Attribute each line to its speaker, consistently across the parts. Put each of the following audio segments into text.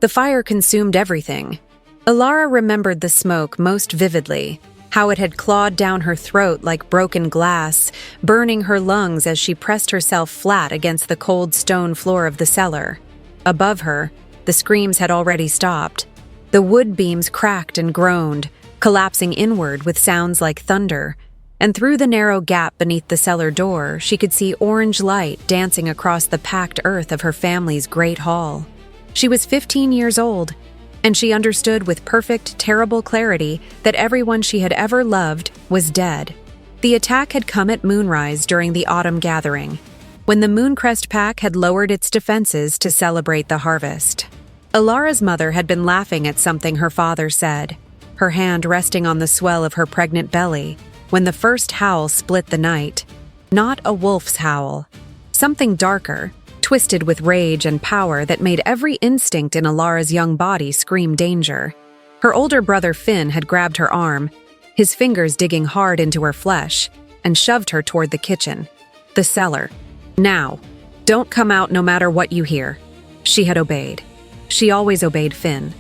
Speaker 1: The fire consumed everything. Alara remembered the smoke most vividly, how it had clawed down her throat like broken glass, burning her lungs as she pressed herself flat against the cold stone floor of the cellar. Above her, the screams had already stopped. The wood beams cracked and groaned, collapsing inward with sounds like thunder, and through the narrow gap beneath the cellar door, she could see orange light dancing across the packed earth of her family's great hall. She was 15 years old, and she understood with perfect, terrible clarity that everyone she had ever loved was dead. The attack had come at moonrise during the autumn gathering, when the Mooncrest Pack had lowered its defenses to celebrate the harvest. Alara's mother had been laughing at something her father said, her hand resting on the swell of her pregnant belly, when the first howl split the night. Not a wolf's howl. Something darker, twisted with rage and power that made every instinct in Alara's young body scream danger. Her older brother Finn had grabbed her arm, his fingers digging hard into her flesh, and shoved her toward the kitchen. The cellar. Now, don't come out no matter what you hear. She had obeyed. She always obeyed Finn.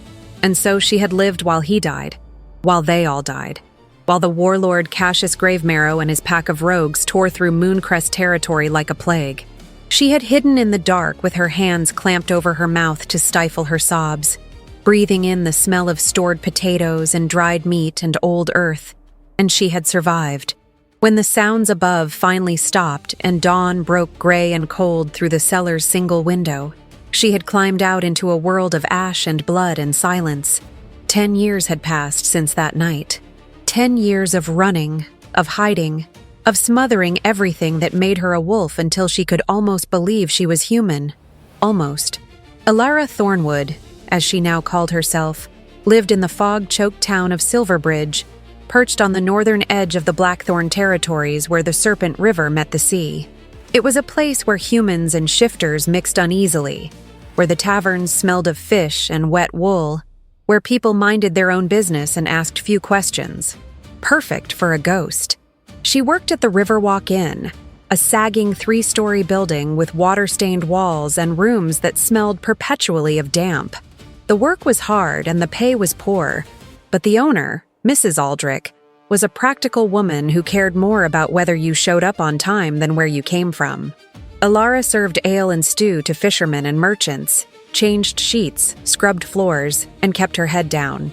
Speaker 1: And so she had lived while he died, while they all died, while the warlord Cassius Gravemarrow and his pack of rogues tore through Mooncrest territory like a plague. She had hidden in the dark with her hands clamped over her mouth to stifle her sobs, breathing in the smell of stored potatoes and dried meat and old earth, and she had survived. When the sounds above finally stopped and dawn broke gray and cold through the cellar's single window, she had climbed out into a world of ash and blood and silence. 10 years had passed since that night. 10 years of running, of hiding, of smothering everything that made her a wolf until she could almost believe she was human. Almost. Alara Thornwood, as she now called herself, lived in the fog-choked town of Silverbridge, perched on the northern edge of the Blackthorn territories where the Serpent River met the sea. It was a place where humans and shifters mixed uneasily, where the taverns smelled of fish and wet wool, where people minded their own business and asked few questions. Perfect for a ghost. She worked at the Riverwalk Inn, a sagging 3-story building with water-stained walls and rooms that smelled perpetually of damp. The work was hard and the pay was poor, but the owner, Mrs. Aldrich, was a practical woman who cared more about whether you showed up on time than where you came from. Alara served ale and stew to fishermen and merchants, changed sheets, scrubbed floors, and kept her head down.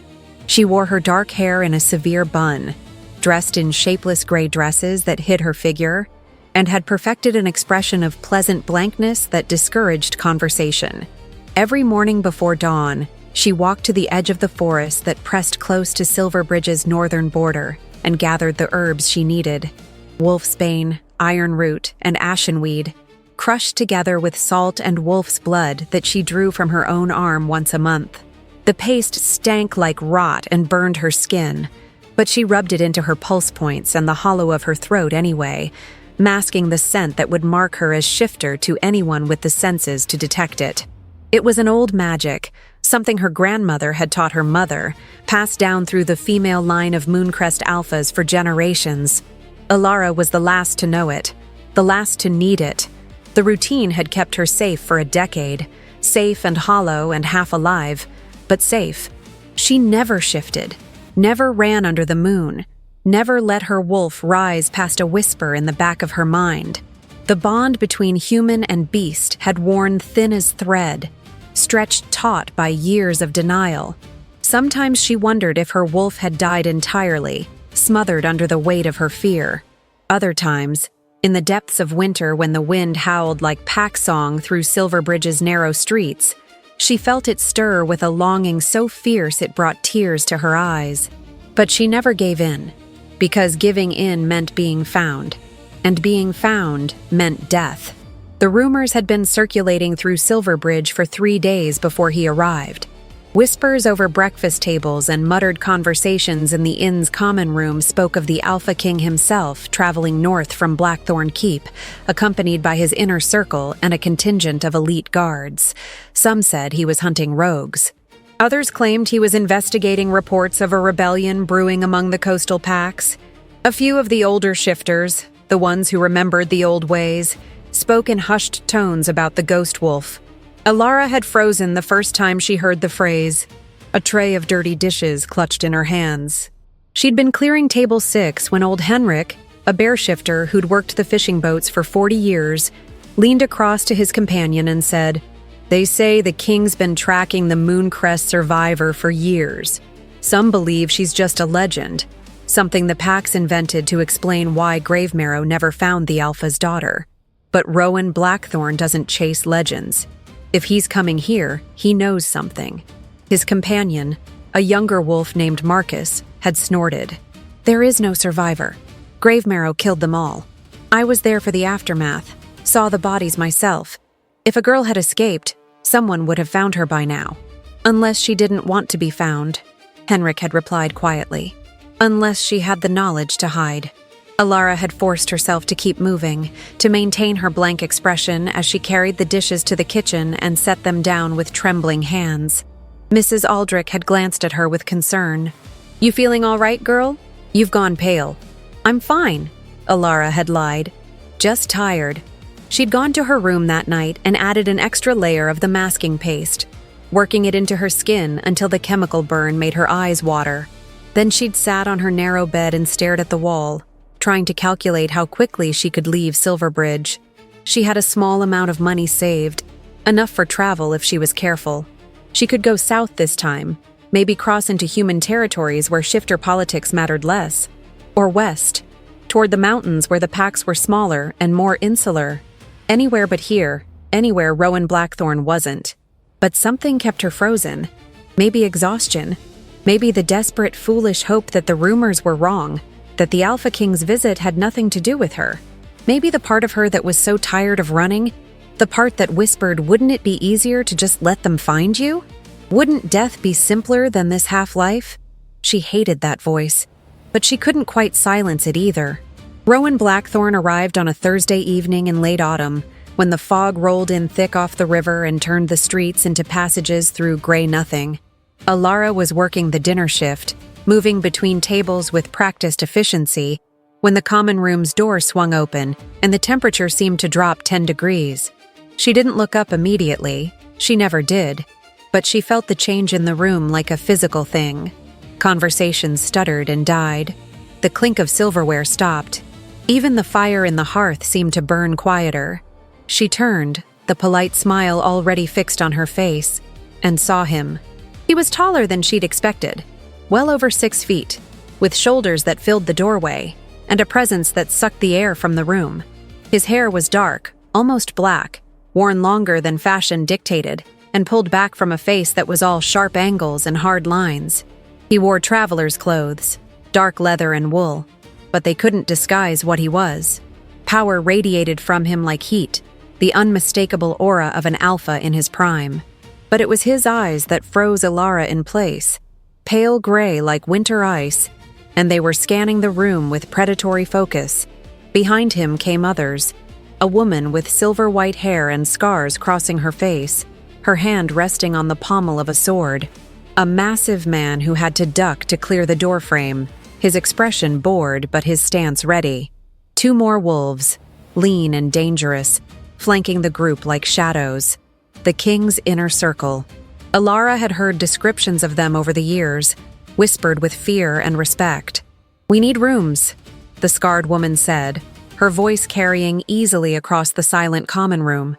Speaker 1: She wore her dark hair in a severe bun, dressed in shapeless gray dresses that hid her figure, and had perfected an expression of pleasant blankness that discouraged conversation. Every morning before dawn, she walked to the edge of the forest that pressed close to Silverbridge's northern border and gathered the herbs she needed: wolfsbane, ironroot, and ashenweed, crushed together with salt and wolf's blood that she drew from her own arm once a month. The paste stank like rot and burned her skin, but she rubbed it into her pulse points and the hollow of her throat anyway, masking the scent that would mark her as shifter to anyone with the senses to detect it. It was an old magic, something her grandmother had taught her mother, passed down through the female line of Mooncrest Alphas for generations. Alara was the last to know it, the last to need it. The routine had kept her safe for a decade, safe and hollow and half alive, but safe. She never shifted, never ran under the moon, never let her wolf rise past a whisper in the back of her mind. The bond between human and beast had worn thin as thread, stretched taut by years of denial. Sometimes she wondered if her wolf had died entirely, smothered under the weight of her fear. Other times, in the depths of winter when the wind howled like pack song through Silverbridge's narrow streets, she felt it stir with a longing so fierce it brought tears to her eyes. But she never gave in, because giving in meant being found, and being found meant death. The rumors had been circulating through Silverbridge for 3 days before he arrived. Whispers over breakfast tables and muttered conversations in the inn's common room spoke of the Alpha King himself traveling north from Blackthorn Keep, accompanied by his inner circle and a contingent of elite guards. Some said he was hunting rogues. Others claimed he was investigating reports of a rebellion brewing among the coastal packs. A few of the older shifters, the ones who remembered the old ways, spoke in hushed tones about the ghost wolf. Alara had frozen the first time she heard the phrase, a tray of dirty dishes clutched in her hands. She'd been clearing table 6 when old Henrik, a bear shifter who'd worked the fishing boats for 40 years, leaned across to his companion and said, "They say the king's been tracking the Mooncrest survivor for years. Some believe she's just a legend, something the Pax invented to explain why Gravemarrow never found the Alpha's daughter. But Rowan Blackthorn doesn't chase legends. If he's coming here, he knows something." His companion, a younger wolf named Marcus, had snorted. "There is no survivor. Gravemarrow killed them all. I was there for the aftermath, saw the bodies myself. If a girl had escaped, someone would have found her by now. Unless she didn't want to be found," Henrik had replied quietly. "Unless she had the knowledge to hide." Alara had forced herself to keep moving, to maintain her blank expression as she carried the dishes to the kitchen and set them down with trembling hands. Mrs. Aldrich had glanced at her with concern. "You feeling all right, girl? You've gone pale." "I'm fine," Alara had lied. "Just tired." She'd gone to her room that night and added an extra layer of the masking paste, working it into her skin until the chemical burn made her eyes water. Then she'd sat on her narrow bed and stared at the wall, trying to calculate how quickly she could leave Silverbridge. She had a small amount of money saved, enough for travel if she was careful. She could go south this time, maybe cross into human territories where shifter politics mattered less, or west, toward the mountains where the Pax were smaller and more insular. Anywhere but here, anywhere Rowan Blackthorn wasn't. But something kept her frozen. Maybe exhaustion. Maybe the desperate, foolish hope that the rumors were wrong, that the Alpha King's visit had nothing to do with her. Maybe the part of her that was so tired of running, the part that whispered, wouldn't it be easier to just let them find you? Wouldn't death be simpler than this half-life? She hated that voice, but she couldn't quite silence it either. Rowan Blackthorn arrived on a Thursday evening in late autumn, when the fog rolled in thick off the river and turned the streets into passages through gray nothing. Alara was working the dinner shift, moving between tables with practiced efficiency, when the common room's door swung open and the temperature seemed to drop 10 degrees. She didn't look up immediately, she never did, but she felt the change in the room like a physical thing. Conversations stuttered and died. The clink of silverware stopped. Even the fire in the hearth seemed to burn quieter. She turned, the polite smile already fixed on her face, and saw him. He was taller than she'd expected, well over 6 feet, with shoulders that filled the doorway, and a presence that sucked the air from the room. His hair was dark, almost black, worn longer than fashion dictated, and pulled back from a face that was all sharp angles and hard lines. He wore traveler's clothes, dark leather and wool, but they couldn't disguise what he was. Power radiated from him like heat, the unmistakable aura of an alpha in his prime. But it was his eyes that froze Alara in place, pale gray like winter ice, and they were scanning the room with predatory focus. Behind him came others, a woman with silver-white hair and scars crossing her face, her hand resting on the pommel of a sword. A massive man who had to duck to clear the doorframe, his expression bored but his stance ready. 2 more wolves, lean and dangerous, flanking the group like shadows. The king's inner circle. Alara had heard descriptions of them over the years, whispered with fear and respect. "We need rooms," the scarred woman said, her voice carrying easily across the silent common room.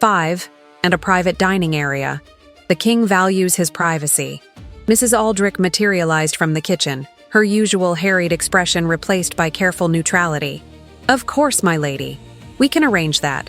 Speaker 1: 5, and a private dining area. The king values his privacy. Mrs. Aldrich materialized from the kitchen, her usual harried expression replaced by careful neutrality. "Of course, my lady. We can arrange that.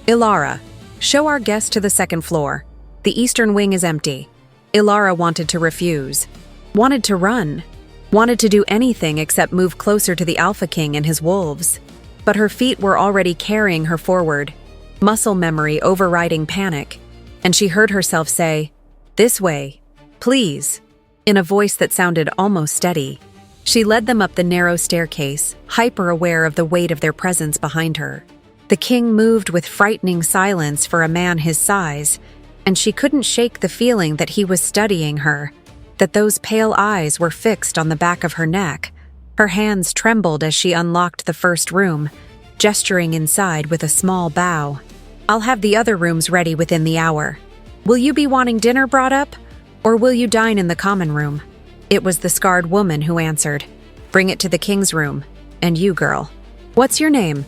Speaker 1: Ilara, show our guest to the 2nd floor. The eastern wing is empty." Ilara wanted to refuse. Wanted to run. Wanted to do anything except move closer to the Alpha King and his wolves. But her feet were already carrying her forward, muscle memory overriding panic, and she heard herself say, "This way, please," in a voice that sounded almost steady. She led them up the narrow staircase, hyper-aware of the weight of their presence behind her. The king moved with frightening silence for a man his size, and she couldn't shake the feeling that he was studying her, that those pale eyes were fixed on the back of her neck. Her hands trembled as she unlocked the first room, gesturing inside with a small bow. "I'll have the other rooms ready within the hour." Will you be wanting dinner brought up, or will you dine in the common room? It was the scarred woman who answered. Bring it to the king's room. And you, girl. What's your name?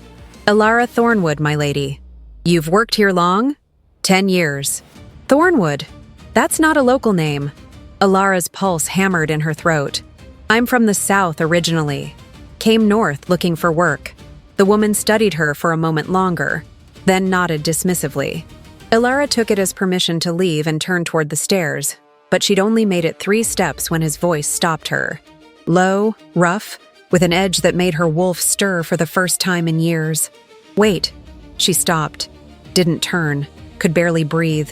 Speaker 1: Elara Thornwood, my lady. You've worked here long? 10 years. Thornwood? That's not a local name. Elara's pulse hammered in her throat. I'm from the south originally. Came north looking for work. The woman studied her for a moment longer, then nodded dismissively. Elara took it as permission to leave and turned toward the stairs, but she'd only made it 3 steps when his voice stopped her. Low, rough, with an edge that made her wolf stir for the first time in years. Wait. She stopped. Didn't turn. Could barely breathe.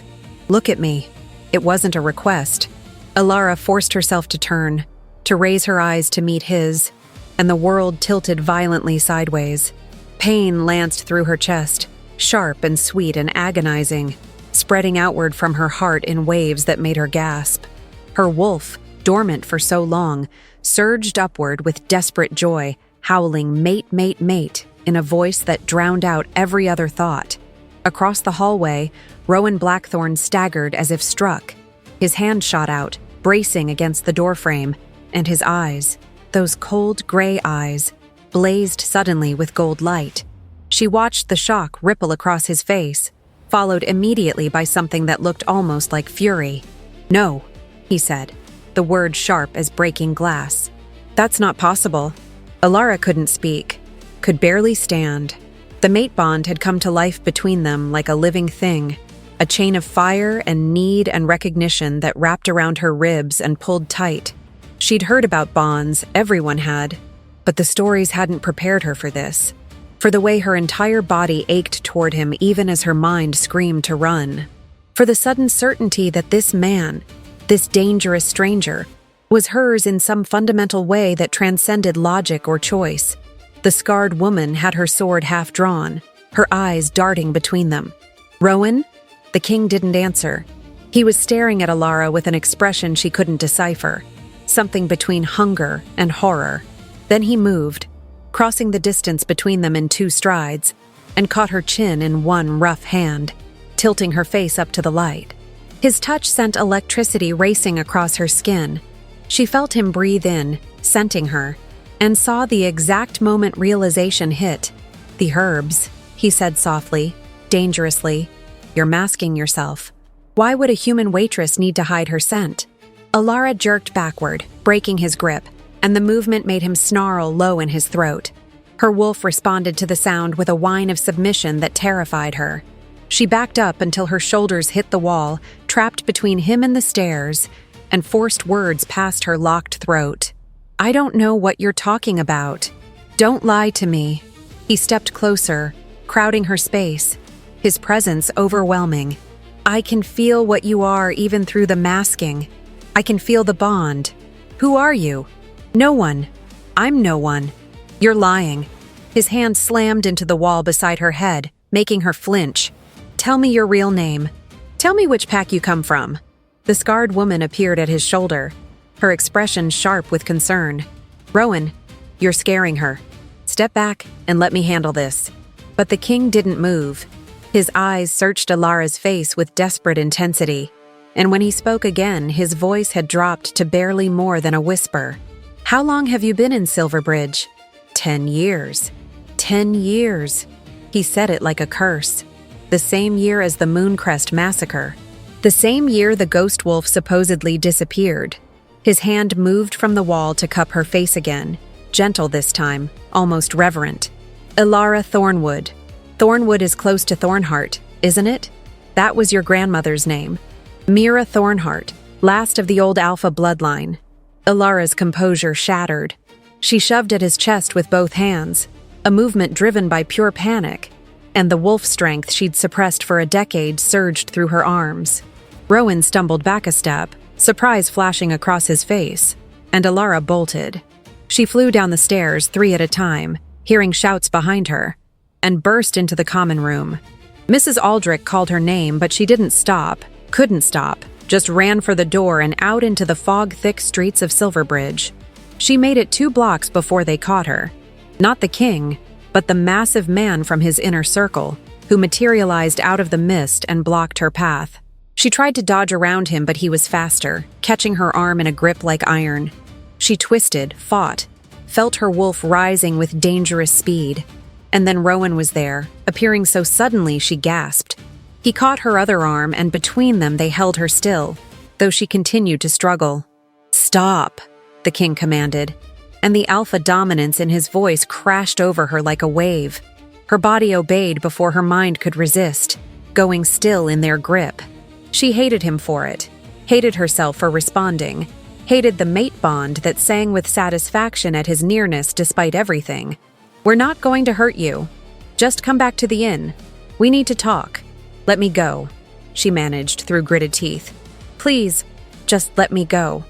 Speaker 1: Look at me. It wasn't a request. Elara forced herself to turn, to raise her eyes to meet his, and the world tilted violently sideways. Pain lanced through her chest, sharp and sweet and agonizing, spreading outward from her heart in waves that made her gasp. Her wolf, dormant for so long, surged upward with desperate joy, howling mate, mate, mate, in a voice that drowned out every other thought. Across the hallway, Rowan Blackthorn staggered as if struck. His hand shot out, bracing against the doorframe, and his eyes, those cold gray eyes, blazed suddenly with gold light. She watched the shock ripple across his face, followed immediately by something that looked almost like fury. No, he said, the word sharp as breaking glass. That's not possible. Elara couldn't speak, could barely stand. The mate bond had come to life between them like a living thing, a chain of fire and need and recognition that wrapped around her ribs and pulled tight. She'd heard about bonds, everyone had, but the stories hadn't prepared her for this, for the way her entire body ached toward him even as her mind screamed to run, for the sudden certainty that this man, this dangerous stranger, was hers in some fundamental way that transcended logic or choice. The scarred woman had her sword half drawn, her eyes darting between them. Rowan? The king didn't answer. He was staring at Elara with an expression she couldn't decipher, something between hunger and horror. Then he moved, crossing the distance between them in 2 strides, and caught her chin in one rough hand, tilting her face up to the light. His touch sent electricity racing across her skin. She felt him breathe in, scenting her, and saw the exact moment realization hit. The herbs, he said softly, dangerously. You're masking yourself. Why would a human waitress need to hide her scent? Elara jerked backward, breaking his grip, and the movement made him snarl low in his throat. Her wolf responded to the sound with a whine of submission that terrified her. She backed up until her shoulders hit the wall, trapped between him and the stairs, and forced words past her locked throat. I don't know what you're talking about. Don't lie to me. He stepped closer, crowding her space, his presence overwhelming. I can feel what you are even through the masking. I can feel the bond. Who are you? No one. I'm no one. You're lying. His hand slammed into the wall beside her head, making her flinch. Tell me your real name. Tell me which pack you come from. The scarred woman appeared at his shoulder, her expression sharp with concern. Rowan, you're scaring her. Step back and let me handle this. But the king didn't move. His eyes searched Elara's face with desperate intensity, and when he spoke again, his voice had dropped to barely more than a whisper. How long have you been in Silverbridge? 10 years. 10 years. He said it like a curse. The same year as the Mooncrest massacre. The same year the ghost wolf supposedly disappeared. His hand moved from the wall to cup her face again, gentle this time, almost reverent. Elara Thornwood. Thornwood is close to Thornheart, isn't it? That was your grandmother's name. Mira Thornheart, last of the old Alpha bloodline. Elara's composure shattered. She shoved at his chest with both hands, a movement driven by pure panic, and the wolf strength she'd suppressed for a decade surged through her arms. Rowan stumbled back a step, surprise flashing across his face, and Elara bolted. She flew down the stairs 3 at a time, hearing shouts behind her, and burst into the common room. Mrs. Aldrich called her name, but she didn't stop, couldn't stop, just ran for the door and out into the fog-thick streets of Silverbridge. She made it 2 blocks before they caught her. Not the king, but the massive man from his inner circle, who materialized out of the mist and blocked her path. She tried to dodge around him, but he was faster, catching her arm in a grip like iron. She twisted, fought, felt her wolf rising with dangerous speed. And then Rowan was there, appearing so suddenly she gasped. He caught her other arm, and between them they held her still, though she continued to struggle. "Stop," the king commanded, and the alpha dominance in his voice crashed over her like a wave. Her body obeyed before her mind could resist, going still in their grip. She hated him for it, hated herself for responding, hated the mate bond that sang with satisfaction at his nearness despite everything. "We're not going to hurt you. Just come back to the inn. We need to talk. Let me go," she managed through gritted teeth. "Please, just let me go.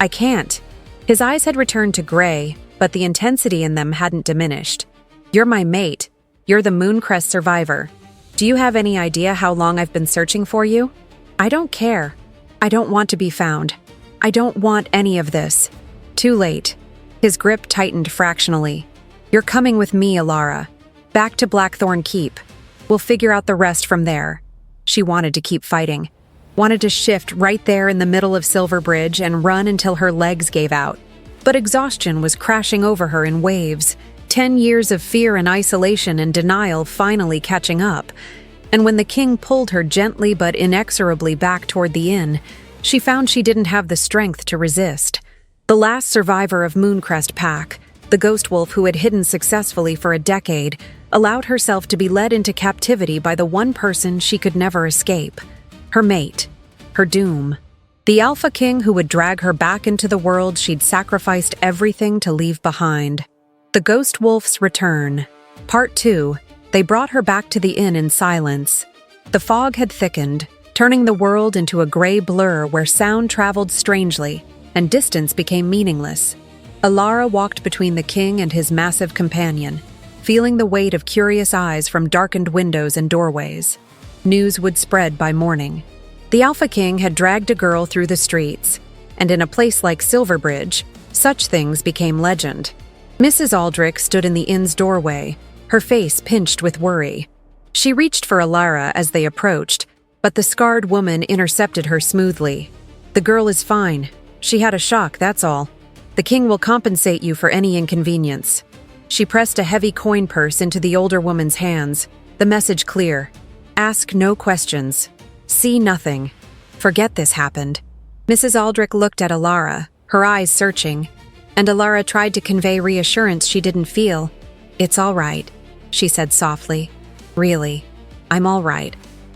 Speaker 1: I can't." His eyes had returned to gray, but the intensity in them hadn't diminished. "You're my mate. You're the Mooncrest survivor. Do you have any idea how long I've been searching for you? I don't care. I don't want to be found. I don't want any of this." Too late. His grip tightened fractionally. "You're coming with me, Alara. Back to Blackthorn Keep. We'll figure out the rest from there." She wanted to keep fighting. Wanted to shift right there in the middle of Silverbridge and run until her legs gave out. But exhaustion was crashing over her in waves, 10 years of fear and isolation and denial finally catching up. And when the king pulled her gently but inexorably back toward the inn, she found she didn't have the strength to resist. The last survivor of Mooncrest Pack, the ghost wolf who had hidden successfully for a decade, allowed herself to be led into captivity by the one person she could never escape. Her mate. Her doom. The Alpha King who would drag her back into the world she'd sacrificed everything to leave behind. The Ghost Wolf's Return. Part 2. They brought her back to the inn in silence. The fog had thickened, turning the world into a gray blur where sound traveled strangely and distance became meaningless. Alara walked between the king and his massive companion, feeling the weight of curious eyes from darkened windows and doorways. News would spread by morning. The Alpha King had dragged a girl through the streets, and in a place like Silverbridge, such things became legend. Mrs. Aldrich stood in the inn's doorway, her face pinched with worry. She reached for Alara as they approached, but the scarred woman intercepted her smoothly. "The girl is fine. She had a shock, that's all. The king will compensate you for any inconvenience." She pressed a heavy coin purse into the older woman's hands, the message clear. "Ask no questions. See nothing. Forget this happened." Mrs. Aldrich looked at Alara, her eyes searching, and Alara tried to convey reassurance she didn't feel. "It's all right," she said softly. "Really, I'm all right."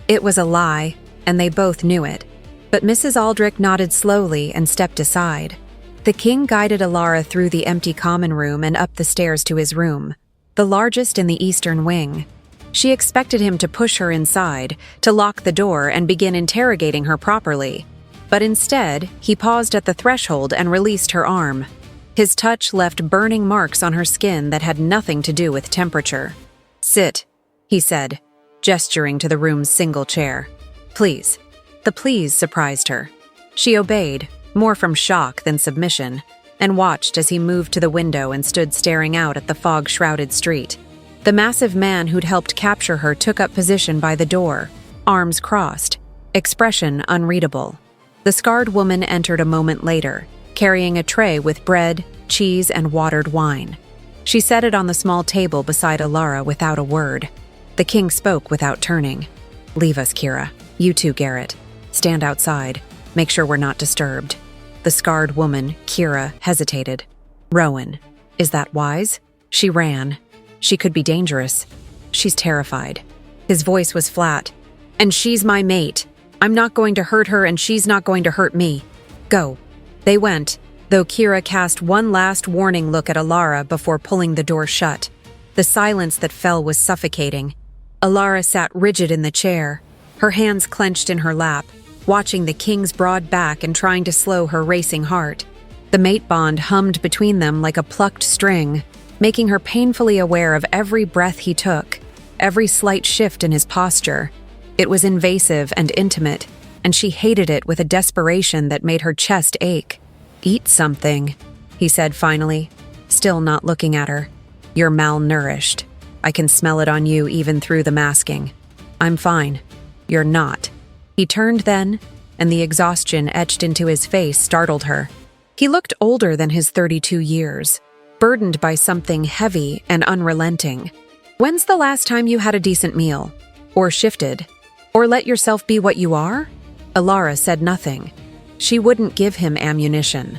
Speaker 1: It was a lie, and they both knew it. But Mrs. Aldrich nodded slowly and stepped aside. The king guided Alara through the empty common room and up the stairs to his room, the largest in the eastern wing. She expected him to push her inside, to lock the door and begin interrogating her properly. But instead, he paused at the threshold and released her arm. His touch left burning marks on her skin that had nothing to do with temperature. "Sit," he said, gesturing to the room's single chair. "Please." The please surprised her. She obeyed, more from shock than submission, and watched as he moved to the window and stood staring out at the fog-shrouded street. The massive man who'd helped capture her took up position by the door, arms crossed, expression unreadable. The scarred woman entered a moment later, carrying a tray with bread, cheese, and watered wine. She set it on the small table beside Alara without a word. The king spoke without turning. "Leave us, Kira. You too, Garrett. Stand outside. Make sure we're not disturbed." The scarred woman, Kira, hesitated. "Rowan, is that wise?" She ran. "She could be dangerous. She's terrified." His voice was flat. "And she's my mate. I'm not going to hurt her and she's not going to hurt me. Go." They went, though Kira cast one last warning look at Alara before pulling the door shut. The silence that fell was suffocating. Alara sat rigid in the chair, her hands clenched in her lap, watching the king's broad back and trying to slow her racing heart. The mate bond hummed between them like a plucked string, making her painfully aware of every breath he took, every slight shift in his posture. It was invasive and intimate, and she hated it with a desperation that made her chest ache. "Eat something," he said finally, still not looking at her. "You're malnourished. I can smell it on you even through the masking." "I'm fine." "You're not." He turned then, and the exhaustion etched into his face startled her. He looked older than his 32 years, burdened by something heavy and unrelenting. When's the last time you had a decent meal? Or shifted? Or let yourself be what you are? Alara said nothing. She wouldn't give him ammunition.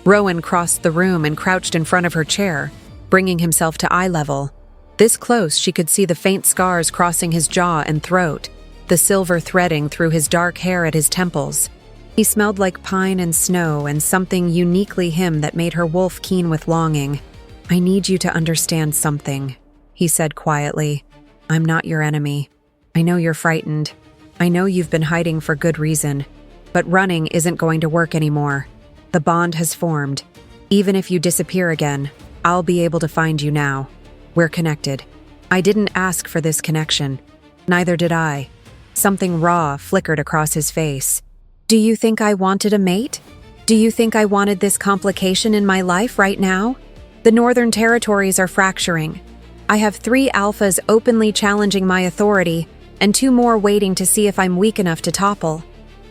Speaker 1: Rowan crossed the room and crouched in front of her chair, bringing himself to eye level. This close, she could see the faint scars crossing his jaw and throat, the silver threading through his dark hair at his temples. He smelled like pine and snow and something uniquely him that made her wolf keen with longing. "I need you to understand something," he said quietly. "I'm not your enemy. I know you're frightened. I know you've been hiding for good reason. But running isn't going to work anymore. The bond has formed. Even if you disappear again, I'll be able to find you now. We're connected. I didn't ask for this connection. Neither did I." Something raw flickered across his face. "Do you think I wanted a mate? Do you think I wanted this complication in my life right now? The Northern Territories are fracturing. I have 3 alphas openly challenging my authority, and 2 more waiting to see if I'm weak enough to topple.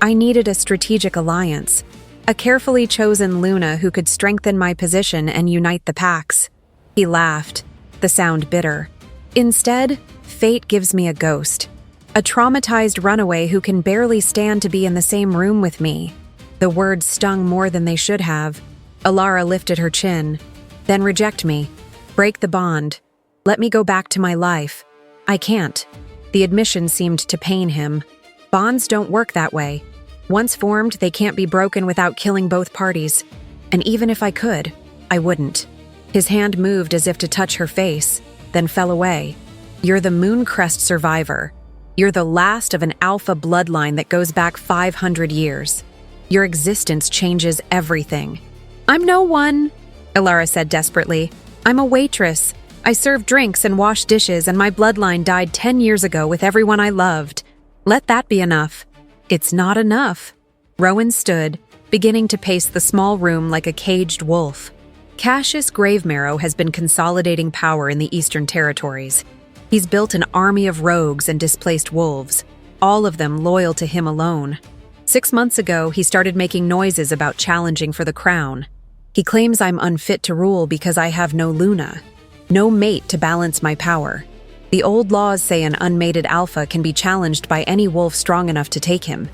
Speaker 1: I needed a strategic alliance, a carefully chosen Luna who could strengthen my position and unite the packs." He laughed, the sound bitter. "Instead, fate gives me a ghost. A traumatized runaway who can barely stand to be in the same room with me." The words stung more than they should have. Alara lifted her chin. "Then reject me. Break the bond. Let me go back to my life." "I can't." The admission seemed to pain him. "Bonds don't work that way. Once formed, they can't be broken without killing both parties. And even if I could, I wouldn't." His hand moved as if to touch her face, then fell away. "You're the Mooncrest survivor. You're the last of an alpha bloodline that goes back 500 years. Your existence changes everything." "I'm no one," Alara said desperately. "I'm a waitress. I serve drinks and wash dishes, and my bloodline died 10 years ago with everyone I loved. Let that be enough." "It's not enough." Rowan stood, beginning to pace the small room like a caged wolf. Cassius Gravemarrow has been consolidating power in the Eastern Territories. He's built an army of rogues and displaced wolves, all of them loyal to him alone. 6 months ago, he started making noises about challenging for the crown. He claims I'm unfit to rule because I have no Luna, no mate to balance my power. The old laws say an unmated alpha can be challenged by any wolf strong enough to take him.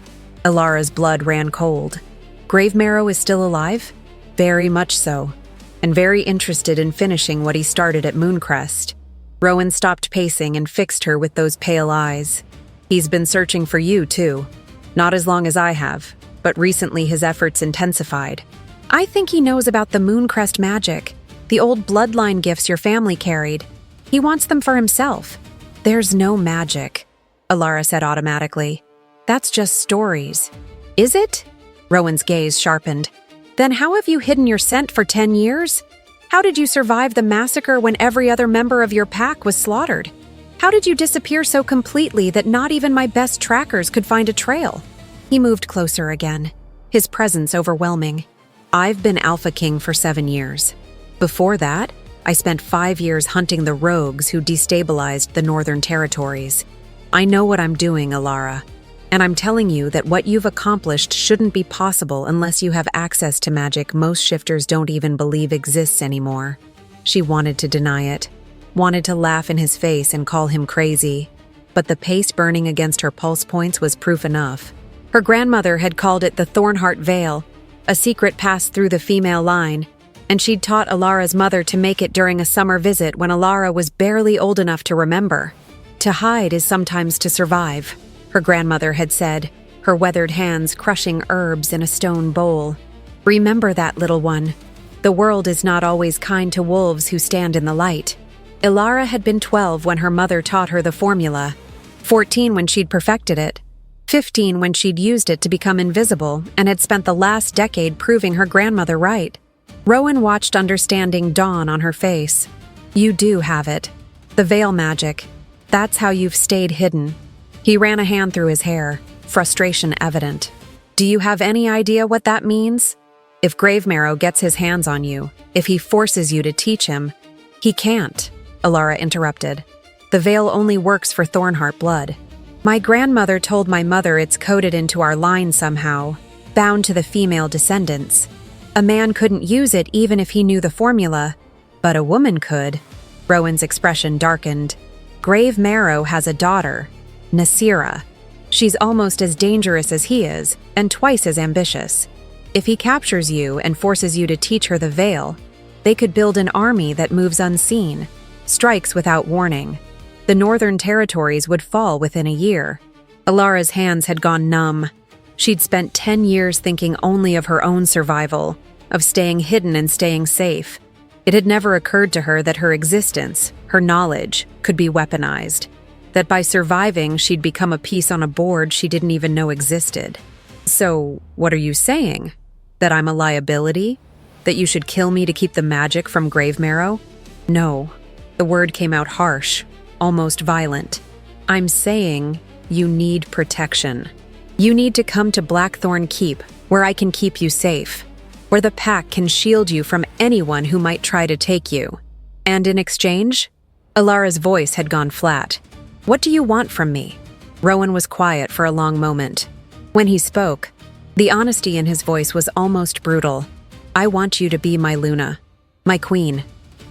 Speaker 1: Alara's blood ran cold. Gravemarrow is still alive? Very much so, and very interested in finishing what he started at Mooncrest. Rowan stopped pacing and fixed her with those pale eyes. "He's been searching for you, too. Not as long as I have, but recently his efforts intensified. I think he knows about the Mooncrest magic, the old bloodline gifts your family carried. He wants them for himself." "There's no magic," Alara said automatically. "That's just stories." "Is it?" Rowan's gaze sharpened. "Then how have you hidden your scent for 10 years? How did you survive the massacre when every other member of your pack was slaughtered? How did you disappear so completely that not even my best trackers could find a trail?" He moved closer again, his presence overwhelming. "I've been Alpha King for 7 years. Before that, I spent 5 years hunting the rogues who destabilized the Northern Territories. I know what I'm doing, Alara. And I'm telling you that what you've accomplished shouldn't be possible unless you have access to magic most shifters don't even believe exists anymore." She wanted to deny it, wanted to laugh in his face and call him crazy. But the pace burning against her pulse points was proof enough. Her grandmother had called it the Thornheart Veil, a secret passed through the female line, and she'd taught Alara's mother to make it during a summer visit when Alara was barely old enough to remember. "To hide is sometimes to survive," her grandmother had said, her weathered hands crushing herbs in a stone bowl. "Remember that, little one. The world is not always kind to wolves who stand in the light." Alara had been 12 when her mother taught her the formula, 14 when she'd perfected it, 15 when she'd used it to become invisible and had spent the last decade proving her grandmother right. Rowan watched understanding dawn on her face. "You do have it. The veil magic. That's how you've stayed hidden." He ran a hand through his hair, frustration evident. "Do you have any idea what that means? If Gravemarrow gets his hands on you, if he forces you to teach him—" "He can't," Alara interrupted. "The veil only works for Thornheart blood. My grandmother told my mother it's coded into our line somehow, bound to the female descendants. A man couldn't use it even if he knew the formula, but a woman could. Rowan's expression darkened. Grave Marrow has a daughter, Nasira. She's almost as dangerous as he is, and twice as ambitious. If he captures you and forces you to teach her the veil, they could build an army that moves unseen, strikes without warning. The Northern Territories would fall within a year. Alara's hands had gone numb. She'd spent 10 years thinking only of her own survival, of staying hidden and staying safe. It had never occurred to her that her existence, her knowledge, could be weaponized. That by surviving, she'd become a piece on a board she didn't even know existed. So, what are you saying? That I'm a liability? That you should kill me to keep the magic from Grave Marrow? No. The word came out harsh, almost violent. I'm saying you need protection. You need to come to Blackthorn Keep, where I can keep you safe, where the pack can shield you from anyone who might try to take you. And in exchange? Alara's voice had gone flat. What do you want from me? Rowan was quiet for a long moment. When he spoke, the honesty in his voice was almost brutal. I want you to be my Luna, my queen.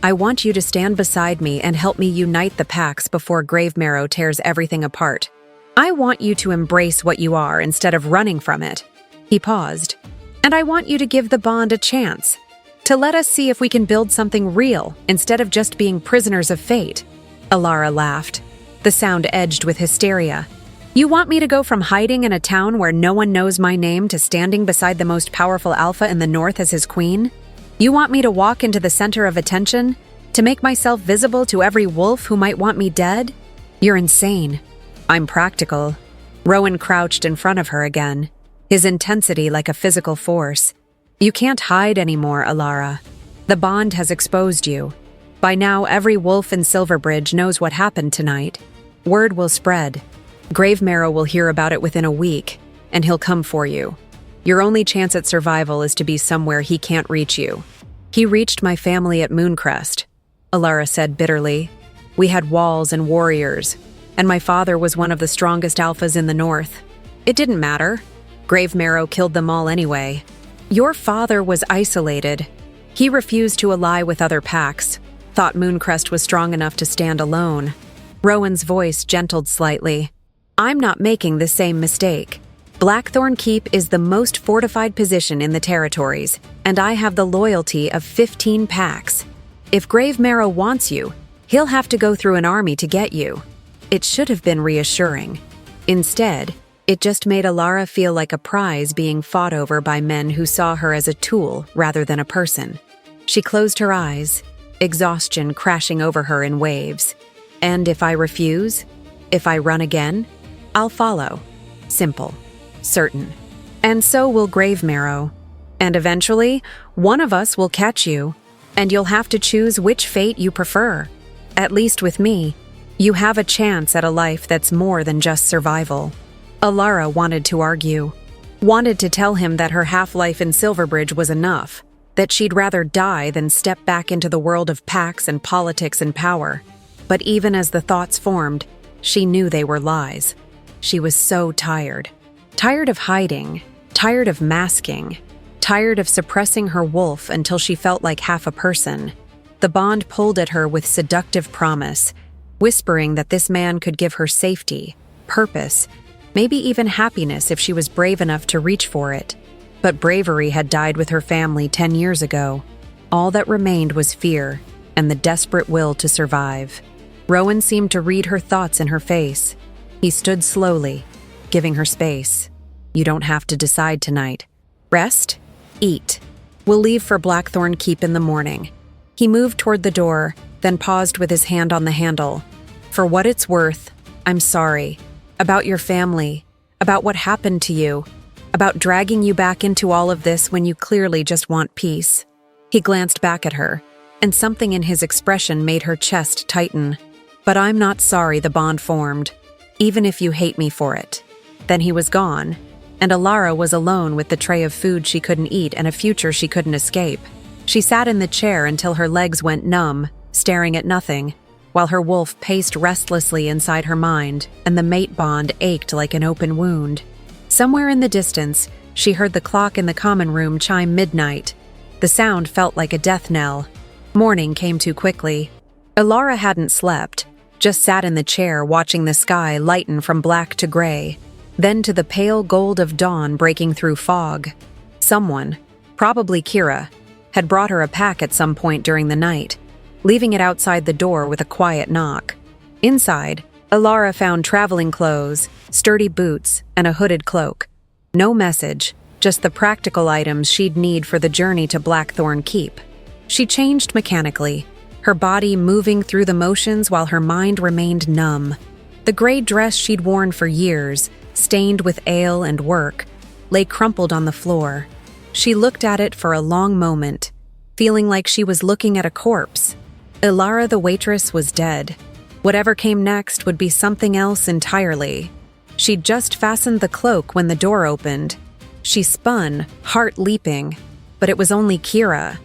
Speaker 1: I want you to stand beside me and help me unite the packs before Grave Marrow tears everything apart. I want you to embrace what you are instead of running from it. He paused. And I want you to give the bond a chance. To let us see if we can build something real instead of just being prisoners of fate. Alara laughed. The sound edged with hysteria. You want me to go from hiding in a town where no one knows my name to standing beside the most powerful alpha in the north as his queen? You want me to walk into the center of attention? To make myself visible to every wolf who might want me dead? You're insane. I'm practical. Rowan crouched in front of her again, his intensity like a physical force. You can't hide anymore, Alara. The bond has exposed you. By now, every wolf in Silverbridge knows what happened tonight. Word will spread. Grave Marrow will hear about it within a week, and he'll come for you. Your only chance at survival is to be somewhere he can't reach you. He reached my family at Mooncrest, Alara said bitterly. We had walls and warriors, and my father was one of the strongest alphas in the north. It didn't matter. Grave Marrow killed them all anyway. Your father was isolated. He refused to ally with other packs, thought Mooncrest was strong enough to stand alone. Rowan's voice gentled slightly. I'm not making the same mistake. Blackthorn Keep is the most fortified position in the territories, and I have the loyalty of 15 packs. If Grave Marrow wants you, he'll have to go through an army to get you. It should have been reassuring. Instead, it just made Alara feel like a prize being fought over by men who saw her as a tool rather than a person. She closed her eyes, exhaustion crashing over her in waves. And if I refuse, if I run again, I'll follow. Simple. Certain. And so will Grave Marrow. And eventually, one of us will catch you, and you'll have to choose which fate you prefer. At least with me, you have a chance at a life that's more than just survival. Alara wanted to argue, wanted to tell him that her half-life in Silverbridge was enough, that she'd rather die than step back into the world of packs and politics and power. But even as the thoughts formed, she knew they were lies. She was so tired. Tired of hiding, tired of masking, tired of suppressing her wolf until she felt like half a person. The bond pulled at her with seductive promise, whispering that this man could give her safety, purpose, maybe even happiness if she was brave enough to reach for it. But bravery had died with her family 10 years ago. All that remained was fear and the desperate will to survive. Rowan seemed to read her thoughts in her face. He stood slowly, giving her space. You don't have to decide tonight. Rest, eat. We'll leave for Blackthorn Keep in the morning. He moved toward the door, then paused with his hand on the handle. For what it's worth, I'm sorry. About your family, about what happened to you, about dragging you back into all of this when you clearly just want peace. He glanced back at her, and something in his expression made her chest tighten. But I'm not sorry the bond formed, even if you hate me for it. Then he was gone, and Alara was alone with the tray of food she couldn't eat and a future she couldn't escape. She sat in the chair until her legs went numb, staring at nothing. while her wolf paced restlessly inside her mind, and the mate bond ached like an open wound. Somewhere in the distance, she heard the clock in the common room chime midnight. The sound felt like a death knell. Morning came too quickly. Alara hadn't slept, just sat in the chair watching the sky lighten from black to gray, then to the pale gold of dawn breaking through fog. Someone, probably Kira, had brought her a pack at some point during the night, leaving it outside the door with a quiet knock. Inside, Alara found traveling clothes, sturdy boots, and a hooded cloak. No message, just the practical items she'd need for the journey to Blackthorn Keep. She changed mechanically, her body moving through the motions while her mind remained numb. The gray dress she'd worn for years, stained with ale and work, lay crumpled on the floor. She looked at it for a long moment, feeling like she was looking at a corpse. Alara the waitress was dead. Whatever came next would be something else entirely. She'd just fastened the cloak when the door opened. She spun, heart leaping, but it was only Kira.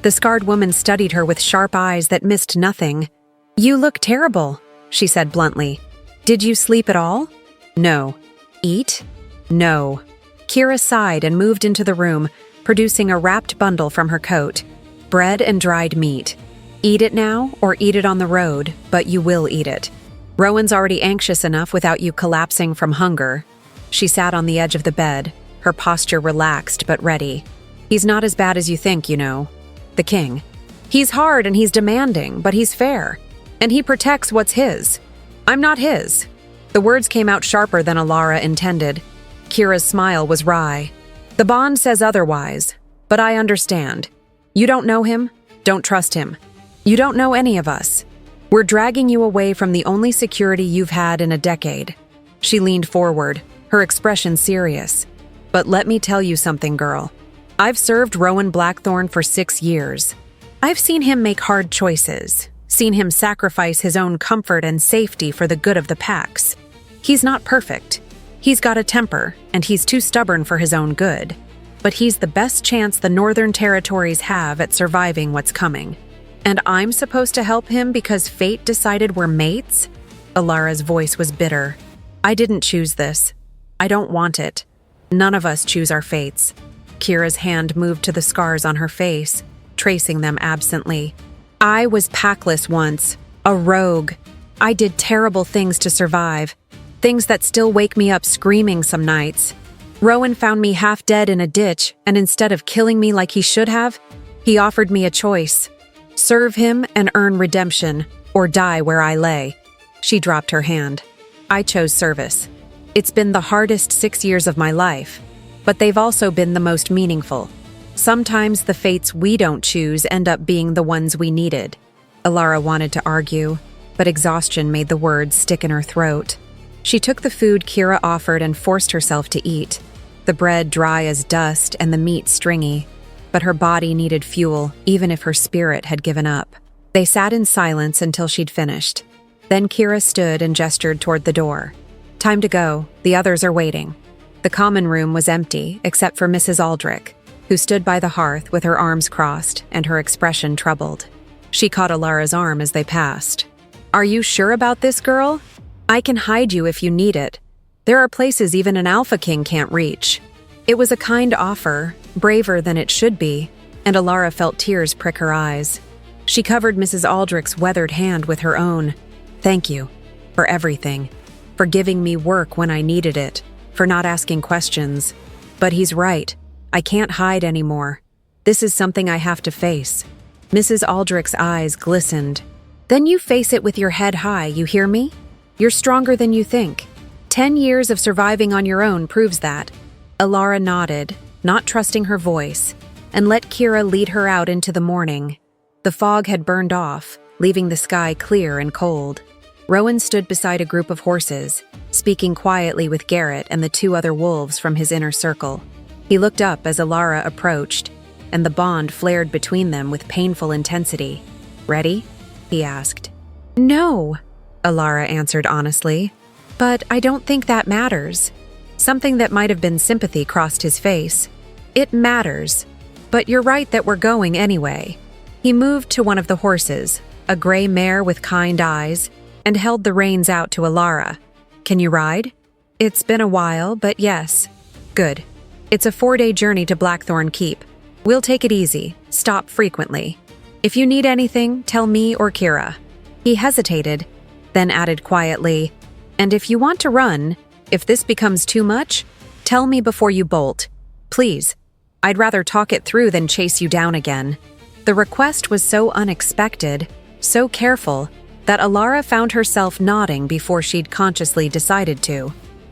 Speaker 1: The scarred woman studied her with sharp eyes that missed nothing. "You look terrible," she said bluntly. "Did you sleep at all?" "No." "Eat?" "No." Kira sighed and moved into the room, producing a wrapped bundle from her coat. "Bread and dried meat. Eat it now or eat it on the road, but you will eat it. Rowan's already anxious enough without you collapsing from hunger." She sat on the edge of the bed, her posture relaxed but ready. "He's not as bad as you think, you know. The king. He's hard and he's demanding, but he's fair. And he protects what's his. I'm not his." The words came out sharper than Alara intended. Kira's smile was wry. "The bond says otherwise, but I understand. You don't know him, don't trust him. You don't know any of us. We're dragging you away from the only security you've had in a decade." She leaned forward, her expression serious. "But let me tell you something, girl. I've served Rowan Blackthorn for 6 years. I've seen him make hard choices, seen him sacrifice his own comfort and safety for the good of the Pax. He's not perfect. He's got a temper, and he's too stubborn for his own good. But he's the best chance the Northern Territories have at surviving what's coming. And I'm supposed to help him because fate decided we're mates?" Alara's voice was bitter. "I didn't choose this. I don't want it. None of us choose our fates." Kira's hand moved to the scars on her face, tracing them absently. "I was Packless once, a rogue. I did terrible things to survive, things that still wake me up screaming some nights. Rowan found me half dead in a ditch, and instead of killing me like he should have, he offered me a choice. Serve him and earn redemption, or die where I lay." She dropped her hand. "I chose service. It's been the hardest 6 years of my life, but they've also been the most meaningful. Sometimes the fates we don't choose end up being the ones we needed." Alara wanted to argue, but exhaustion made the words stick in her throat. She took the food Kira offered and forced herself to eat, the bread dry as dust and the meat stringy. But her body needed fuel, even if her spirit had given up. They sat in silence until she'd finished. Then Kira stood and gestured toward the door. "Time to go. The others are waiting." The common room was empty, except for Mrs. Aldrich, who stood by the hearth with her arms crossed and her expression troubled. She caught Alara's arm as they passed. "Are you sure about this, girl? I can hide you if you need it. There are places even an Alpha King can't reach." It was a kind offer, braver than it should be, and Alara felt tears prick her eyes. She covered Mrs. Aldrich's weathered hand with her own. "Thank you. For everything. For giving me work when I needed it. For not asking questions. But he's right. I can't hide anymore. This is something I have to face." Mrs. Aldrich's eyes glistened. "Then you face it with your head high, you hear me? You're stronger than you think. 10 years of surviving on your own proves that." Alara nodded, not trusting her voice, and let Kira lead her out into the morning. The fog had burned off, leaving the sky clear and cold. Rowan stood beside a group of horses, speaking quietly with Garrett and the 2 other wolves from his inner circle. He looked up as Alara approached, and the bond flared between them with painful intensity. "Ready?" he asked. "No," Alara answered honestly. "But I don't think that matters." Something that might have been sympathy crossed his face. "It matters. But you're right that we're going anyway." He moved to one of the horses, a gray mare with kind eyes, and held the reins out to Alara. "Can you ride?" "It's been a while, but yes." "Good. It's a 4-day journey to Blackthorn Keep. We'll take it easy, stop frequently. If you need anything, tell me or Kira." He hesitated, then added quietly, "And if you want to run, if this becomes too much, tell me before you bolt. Please. I'd rather talk it through than chase you down again." The request was so unexpected, so careful, that Alara found herself nodding before she'd consciously decided to.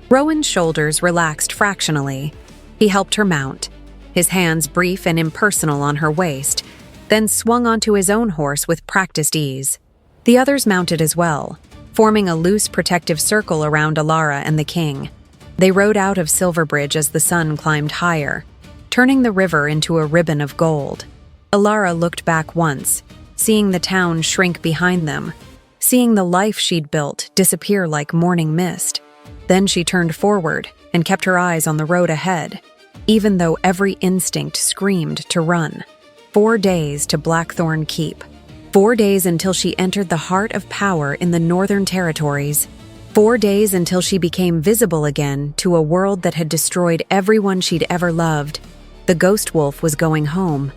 Speaker 1: Rowan's shoulders relaxed fractionally. He helped her mount, his hands brief and impersonal on her waist, then swung onto his own horse with practiced ease. The others mounted as well, forming a loose protective circle around Alara and the king. They rode out of Silverbridge as the sun climbed higher, turning the river into a ribbon of gold. Alara looked back once, seeing the town shrink behind them, seeing the life she'd built disappear like morning mist. Then she turned forward and kept her eyes on the road ahead, even though every instinct screamed to run. 4 days to Blackthorn Keep. 4 days until she entered the heart of power in the Northern Territories. 4 days until she became visible again to a world that had destroyed everyone she'd ever loved. The Ghost Wolf was going home,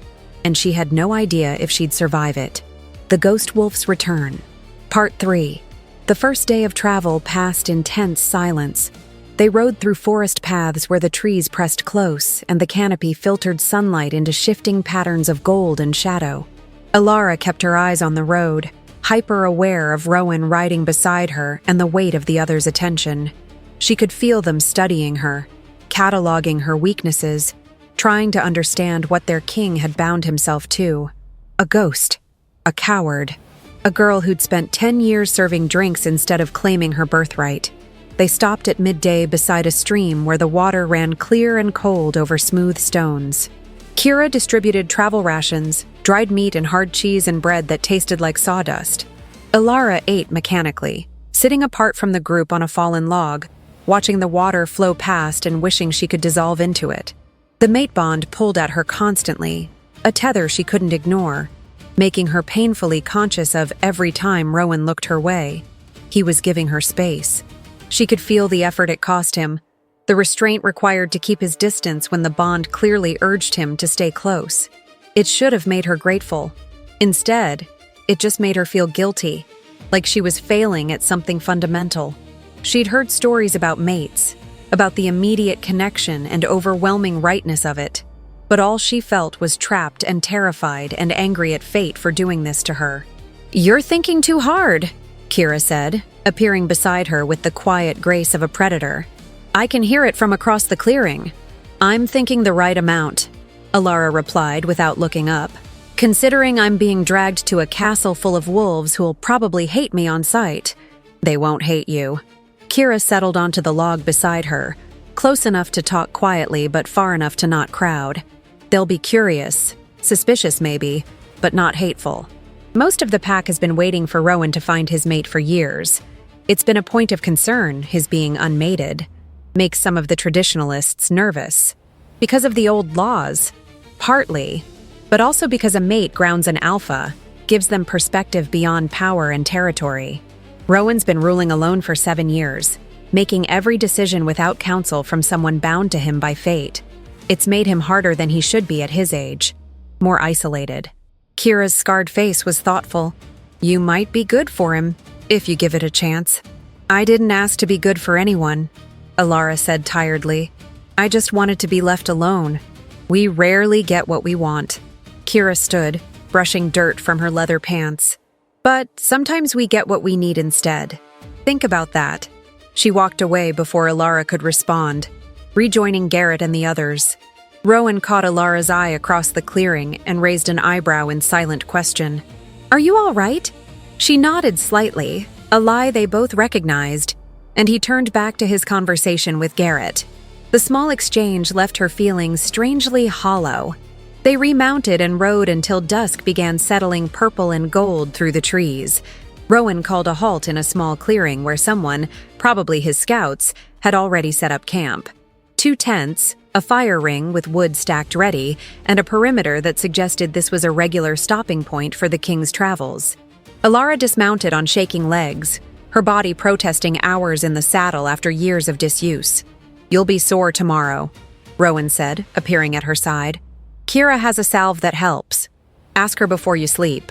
Speaker 1: and she had no idea if she'd survive it. The Ghost Wolf's Return. Part 3. The first day of travel passed in tense silence. They rode through forest paths where the trees pressed close and the canopy filtered sunlight into shifting patterns of gold and shadow. Alara kept her eyes on the road, hyper-aware of Rowan riding beside her and the weight of the others' attention. She could feel them studying her, cataloging her weaknesses, trying to understand what their king had bound himself to. A ghost. A coward. A girl who'd spent 10 years serving drinks instead of claiming her birthright. They stopped at midday beside a stream where the water ran clear and cold over smooth stones. Kira distributed travel rations, dried meat and hard cheese and bread that tasted like sawdust. Alara ate mechanically, sitting apart from the group on a fallen log, watching the water flow past and wishing she could dissolve into it. The mate bond pulled at her constantly, a tether she couldn't ignore, making her painfully conscious of every time Rowan looked her way. He was giving her space. She could feel the effort it cost him, the restraint required to keep his distance when the bond clearly urged him to stay close. It should have made her grateful. Instead, it just made her feel guilty, like she was failing at something fundamental. She'd heard stories about mates, about the immediate connection and overwhelming rightness of it, but all she felt was trapped and terrified and angry at fate for doing this to her. "You're thinking too hard," Kira said, appearing beside her with the quiet grace of a predator. "I can hear it from across the clearing." "I'm thinking the right amount," Alara replied without looking up. "Considering I'm being dragged to a castle full of wolves who'll probably hate me on sight." "They won't hate you." Kira settled onto the log beside her, close enough to talk quietly but far enough to not crowd. "They'll be curious, suspicious maybe, but not hateful. Most of the pack has been waiting for Rowan to find his mate for years. It's been a point of concern, his being unmated. Makes some of the traditionalists nervous. Because of the old laws, partly, but also because a mate grounds an alpha, gives them perspective beyond power and territory. Rowan's been ruling alone for 7 years, making every decision without counsel from someone bound to him by fate. It's made him harder than he should be at his age, more isolated." Kira's scarred face was thoughtful. "You might be good for him, if you give it a chance." "I didn't ask to be good for anyone," Alara said tiredly. "I just wanted to be left alone. We rarely get what we want." Kira stood, brushing dirt from her leather pants. "But sometimes we get what we need instead. Think about that." She walked away before Alara could respond, rejoining Garrett and the others. Rowan caught Alara's eye across the clearing and raised an eyebrow in silent question. "Are you all right?" She nodded slightly, a lie they both recognized, and he turned back to his conversation with Garrett. The small exchange left her feeling strangely hollow. They remounted and rode until dusk began settling purple and gold through the trees. Rowan called a halt in a small clearing where someone, probably his scouts, had already set up camp. 2 tents, a fire ring with wood stacked ready, and a perimeter that suggested this was a regular stopping point for the king's travels. Alara dismounted on shaking legs, her body protesting hours in the saddle after years of disuse. "You'll be sore tomorrow," Rowan said, appearing at her side. "Kira has a salve that helps. Ask her before you sleep."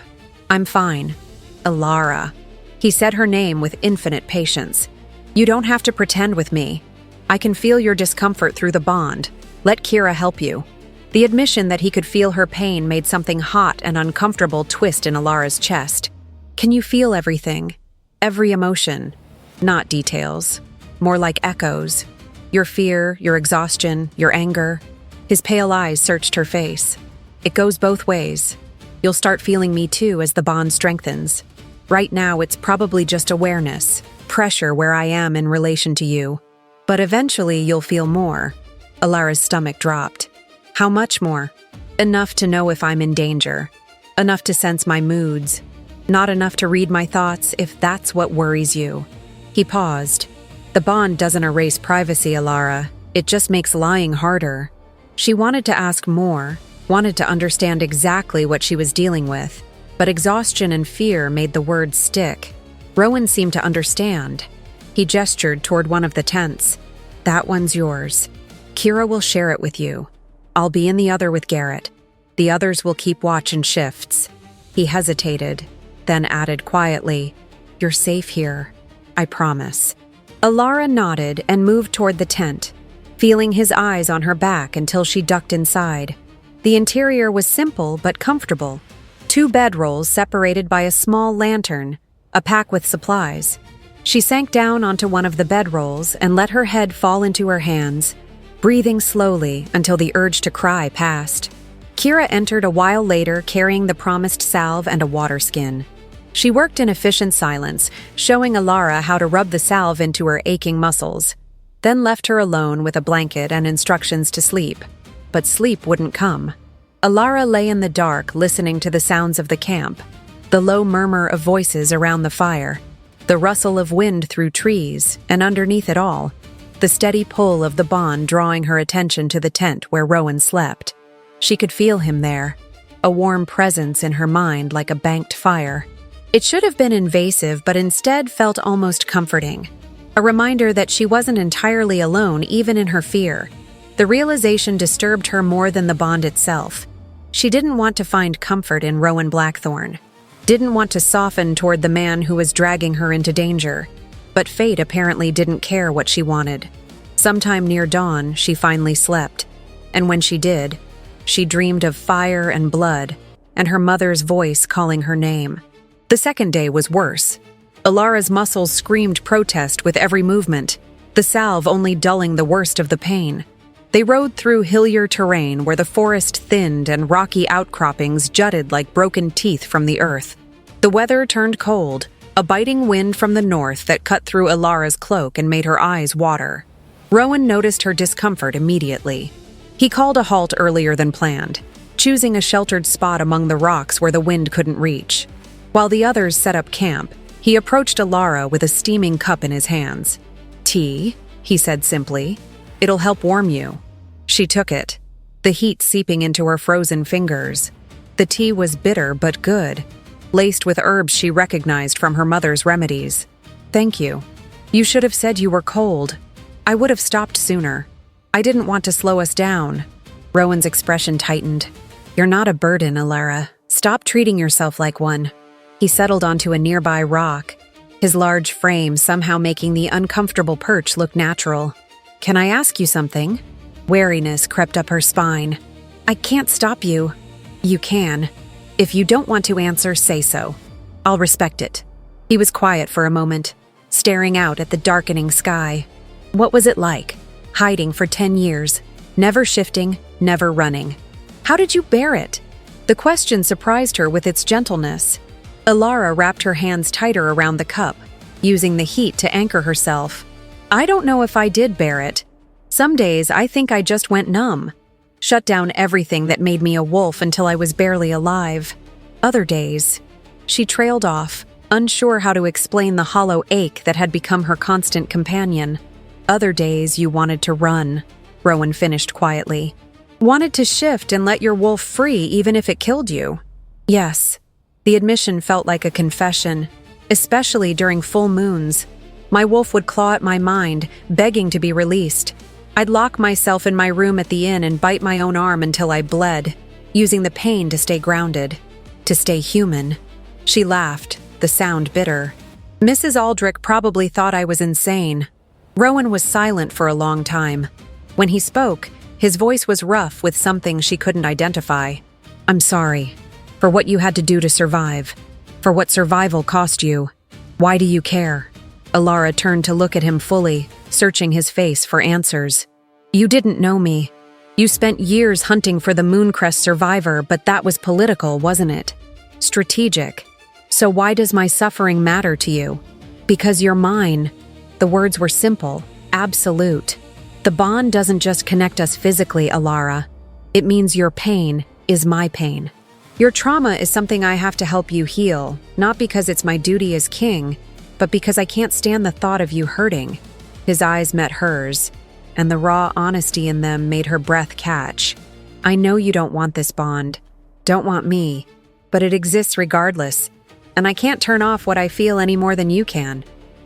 Speaker 1: "I'm fine." "Alara." He said her name with infinite patience. "You don't have to pretend with me. I can feel your discomfort through the bond. Let Kira help you." The admission that he could feel her pain made something hot and uncomfortable twist in Alara's chest. "Can you feel everything? Every emotion? Not details. More like echoes. Your fear, your exhaustion, your anger." His pale eyes searched her face. "It goes both ways. You'll start feeling me too as the bond strengthens. Right now it's probably just awareness, pressure where I am in relation to you. But eventually you'll feel more." Alara's stomach dropped. "How much more?" "Enough to know if I'm in danger. Enough to sense my moods. Not enough to read my thoughts if that's what worries you." He paused. "The bond doesn't erase privacy, Alara. It just makes lying harder." She wanted to ask more, wanted to understand exactly what she was dealing with, but exhaustion and fear made the words stick. Rowan seemed to understand. He gestured toward one of the tents. "That one's yours. Kira will share it with you. I'll be in the other with Garrett. The others will keep watch in shifts." He hesitated, then added quietly, "You're safe here. I promise." Alara nodded and moved toward the tent, feeling his eyes on her back until she ducked inside. The interior was simple but comfortable. 2 bedrolls separated by a small lantern, a pack with supplies. She sank down onto one of the bedrolls and let her head fall into her hands, breathing slowly until the urge to cry passed. Kira entered a while later carrying the promised salve and a water skin. She worked in efficient silence, showing Alara how to rub the salve into her aching muscles, then left her alone with a blanket and instructions to sleep. But sleep wouldn't come. Alara lay in the dark listening to the sounds of the camp, the low murmur of voices around the fire, the rustle of wind through trees, and underneath it all, the steady pull of the bond drawing her attention to the tent where Rowan slept. She could feel him there, a warm presence in her mind like a banked fire. It should have been invasive, but instead felt almost comforting. A reminder that she wasn't entirely alone even in her fear. The realization disturbed her more than the bond itself. She didn't want to find comfort in Rowan Blackthorn. Didn't want to soften toward the man who was dragging her into danger. But fate apparently didn't care what she wanted. Sometime near dawn, she finally slept. And when she did, she dreamed of fire and blood, and her mother's voice calling her name. The second day was worse. Alara's muscles screamed protest with every movement, the salve only dulling the worst of the pain. They rode through hillier terrain where the forest thinned and rocky outcroppings jutted like broken teeth from the earth. The weather turned cold, a biting wind from the north that cut through Alara's cloak and made her eyes water. Rowan noticed her discomfort immediately. He called a halt earlier than planned, choosing a sheltered spot among the rocks where the wind couldn't reach. While the others set up camp, he approached Alara with a steaming cup in his hands. "Tea," he said simply. "It'll help warm you." She took it, the heat seeping into her frozen fingers. The tea was bitter but good, laced with herbs she recognized from her mother's remedies. "Thank you. You should have said you were cold. I would have stopped sooner. I didn't want to slow us down." Rowan's expression tightened. "You're not a burden, Alara. Stop treating yourself like one." He settled onto a nearby rock, his large frame somehow making the uncomfortable perch look natural. "Can I ask you something?" Wariness crept up her spine. "I can't stop you." "You can. If you don't want to answer, say so. I'll respect it." He was quiet for a moment, staring out at the darkening sky. What was it like, hiding for 10 years, never shifting, never running? How did you bear it? The question surprised her with its gentleness. Alara wrapped her hands tighter around the cup, using the heat to anchor herself. "I don't know if I did bear it. Some days I think I just went numb. Shut down everything that made me a wolf until I was barely alive. Other days..." She trailed off, unsure how to explain the hollow ache that had become her constant companion. "Other days you wanted to run," Rowan finished quietly. "Wanted to shift and let your wolf free even if it killed you." "Yes." The admission felt like a confession, especially during full moons. My wolf would claw at my mind, begging to be released. I'd lock myself in my room at the inn and bite my own arm until I bled, using the pain to stay grounded, to stay human. She laughed, the sound bitter. Mrs. Aldrich probably thought I was insane. Rowan was silent for a long time. When he spoke, his voice was rough with something she couldn't identify. I'm sorry. For what you had to do to survive. For what survival cost you. Why do you care? Alara turned to look at him fully, searching his face for answers. You didn't know me. You spent years hunting for the Mooncrest survivor, but that was political, wasn't it? Strategic. So why does my suffering matter to you? Because you're mine. The words were simple, absolute. The bond doesn't just connect us physically, Alara. It means your pain is my pain. Your trauma is something I have to help you heal, not because it's my duty as king, but because I can't stand the thought of you hurting. His eyes met hers, and the raw honesty in them made her breath catch. I know you don't want this bond, don't want me, but it exists regardless, and I can't turn off what I feel any more than you can.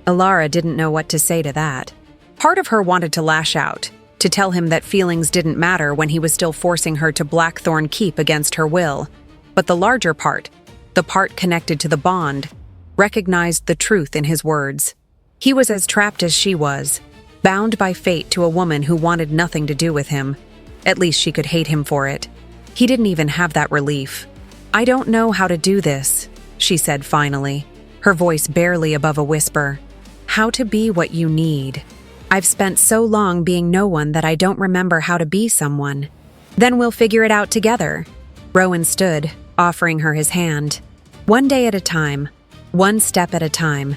Speaker 1: Alara didn't know what to say to that. Part of her wanted to lash out, to tell him that feelings didn't matter when he was still forcing her to Blackthorn Keep against her will. But the larger part, the part connected to the bond, recognized the truth in his words. He was as trapped as she was, bound by fate to a woman who wanted nothing to do with him. At least she could hate him for it. He didn't even have that relief. I don't know how to do this, she said finally, her voice barely above a whisper. How to be what you need. I've spent so long being no one that I don't remember how to be someone. Then we'll figure it out together. Rowan stood, offering her his hand. One day at a time, one step at a time.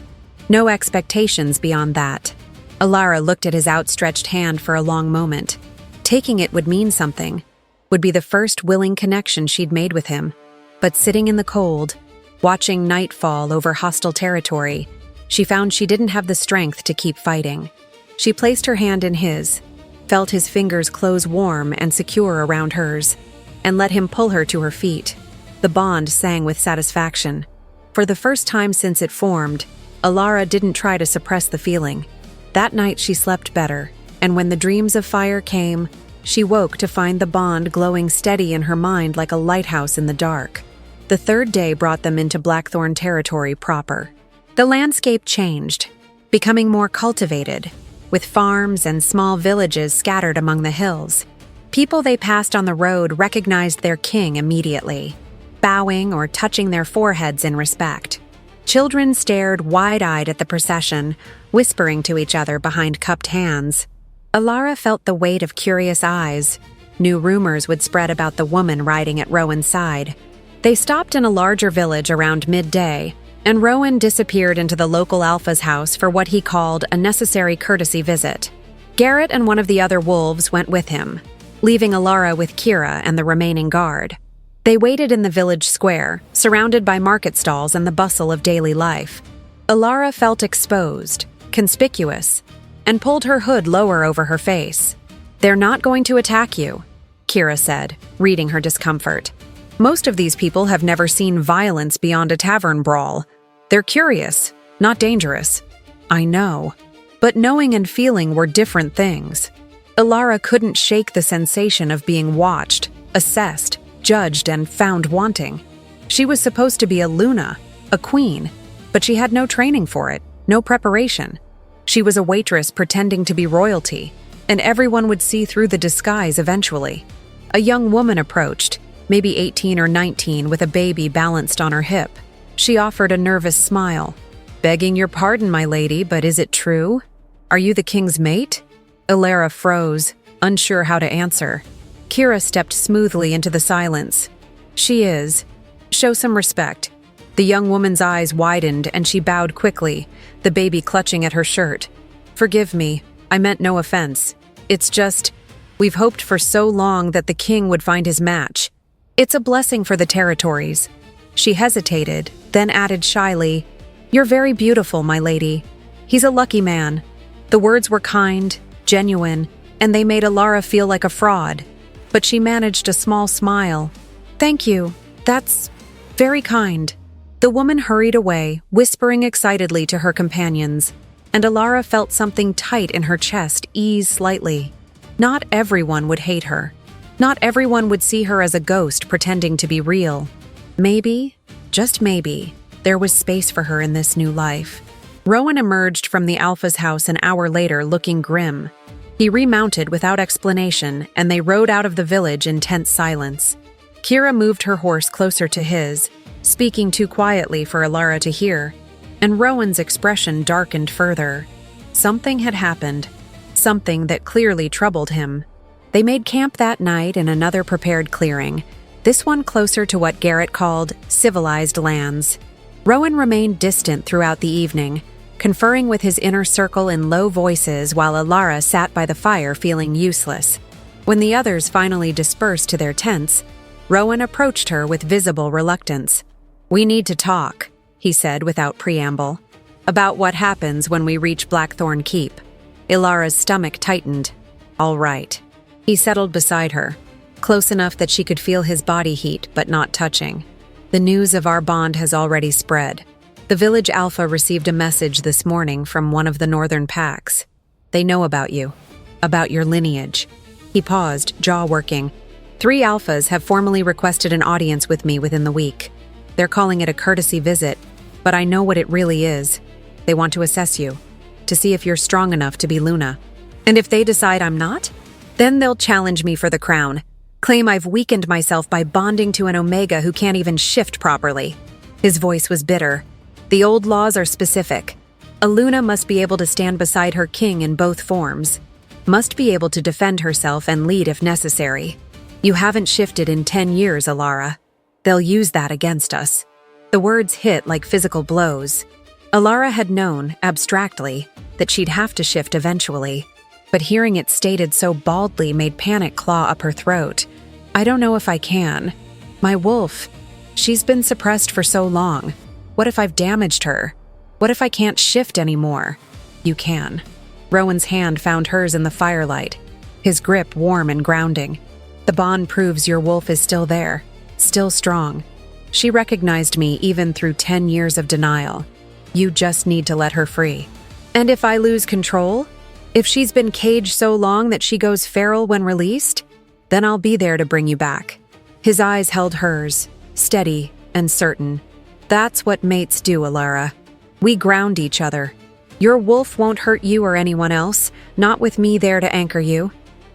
Speaker 1: No expectations beyond that. Alara looked at his outstretched hand for a long moment. Taking it would mean something, would be the first willing connection she'd made with him. But sitting in the cold, watching night fall over hostile territory, she found she didn't have the strength to keep fighting. She placed her hand in his, felt his fingers close warm and secure around hers, and let him pull her to her feet. The bond sang with satisfaction. For the first time since it formed, Alara didn't try to suppress the feeling. That night she slept better, and when the dreams of fire came, she woke to find the bond glowing steady in her mind like a lighthouse in the dark. The third day brought them into Blackthorn territory proper. The landscape changed, becoming more cultivated, with farms and small villages scattered among the hills. People they passed on the road recognized their king immediately, bowing or touching their foreheads in respect. Children stared wide-eyed at the procession, whispering to each other behind cupped hands. Alara felt the weight of curious eyes. New rumors would spread about the woman riding at Rowan's side. They stopped in a larger village around midday, and Rowan disappeared into the local alpha's house for what he called a necessary courtesy visit. Garrett and one of the other wolves went with him, leaving Alara with Kira and the remaining guard. They waited in the village square, surrounded by market stalls and the bustle of daily life. Alara felt exposed, conspicuous, and pulled her hood lower over her face. They're not going to attack you, Kira said, reading her discomfort. Most of these people have never seen violence beyond a tavern brawl. They're curious, not dangerous. I know. But knowing and feeling were different things. Alara couldn't shake the sensation of being watched, assessed, judged, and found wanting. She was supposed to be a Luna, a queen, but she had no training for it, no preparation. She was a waitress pretending to be royalty, and everyone would see through the disguise eventually. A young woman approached, maybe 18 or 19, with a baby balanced on her hip. She offered a nervous smile. Begging your pardon, my lady, but is it true? Are you the king's mate? Alara froze, unsure how to answer. Kira stepped smoothly into the silence. She is. Show some respect. The young woman's eyes widened and she bowed quickly, the baby clutching at her shirt. Forgive me, I meant no offense. It's just, we've hoped for so long that the king would find his match. It's a blessing for the territories. She hesitated, then added shyly, You're very beautiful, my lady. He's a lucky man. The words were kind, genuine, and they made Alara feel like a fraud. But she managed a small smile. Thank you. That's very kind. The woman hurried away, whispering excitedly to her companions, and Alara felt something tight in her chest ease slightly. Not everyone would hate her. Not everyone would see her as a ghost pretending to be real. Maybe, just maybe, there was space for her in this new life. Rowan emerged from the Alpha's house an hour later looking grim. He remounted without explanation, and they rode out of the village in tense silence. Kira moved her horse closer to his, speaking too quietly for Alara to hear, and Rowan's expression darkened further. Something had happened, something that clearly troubled him. They made camp that night in another prepared clearing, this one closer to what Garrett called civilized lands. Rowan remained distant throughout the evening, conferring with his inner circle in low voices while Alara sat by the fire feeling useless. When the others finally dispersed to their tents, Rowan approached her with visible reluctance. "We need to talk," he said without preamble, "about what happens when we reach Blackthorn Keep." Ilara's stomach tightened. "All right." He settled beside her, close enough that she could feel his body heat but not touching. "The news of our bond has already spread. The village Alpha received a message this morning from one of the northern packs. They know about you, about your lineage." He paused, jaw working. "3 Alphas have formally requested an audience with me within the week. They're calling it a courtesy visit, but I know what it really is. They want to assess you, to see if you're strong enough to be Luna. And if they decide I'm not, then they'll challenge me for the crown, claim I've weakened myself by bonding to an Omega who can't even shift properly." His voice was bitter. "The old laws are specific. A Luna must be able to stand beside her king in both forms, must be able to defend herself and lead if necessary. You haven't shifted in 10 years, Alara. They'll use that against us." The words hit like physical blows. Alara had known, abstractly, that she'd have to shift eventually, but hearing it stated so baldly made panic claw up her throat. "I don't know if I can. My wolf, she's been suppressed for so long. What if I've damaged her? What if I can't shift anymore?" "You can." Rowan's hand found hers in the firelight, his grip warm and grounding. "The bond proves your wolf is still there, still strong. She recognized me even through 10 years of denial. You just need to let her free. And if I lose control, if she's been caged so long that she goes feral when released, then I'll be there to bring you back." His eyes held hers, steady and certain. "That's what mates do, Alara. We ground each other. Your wolf won't hurt you or anyone else, not with me there to anchor you."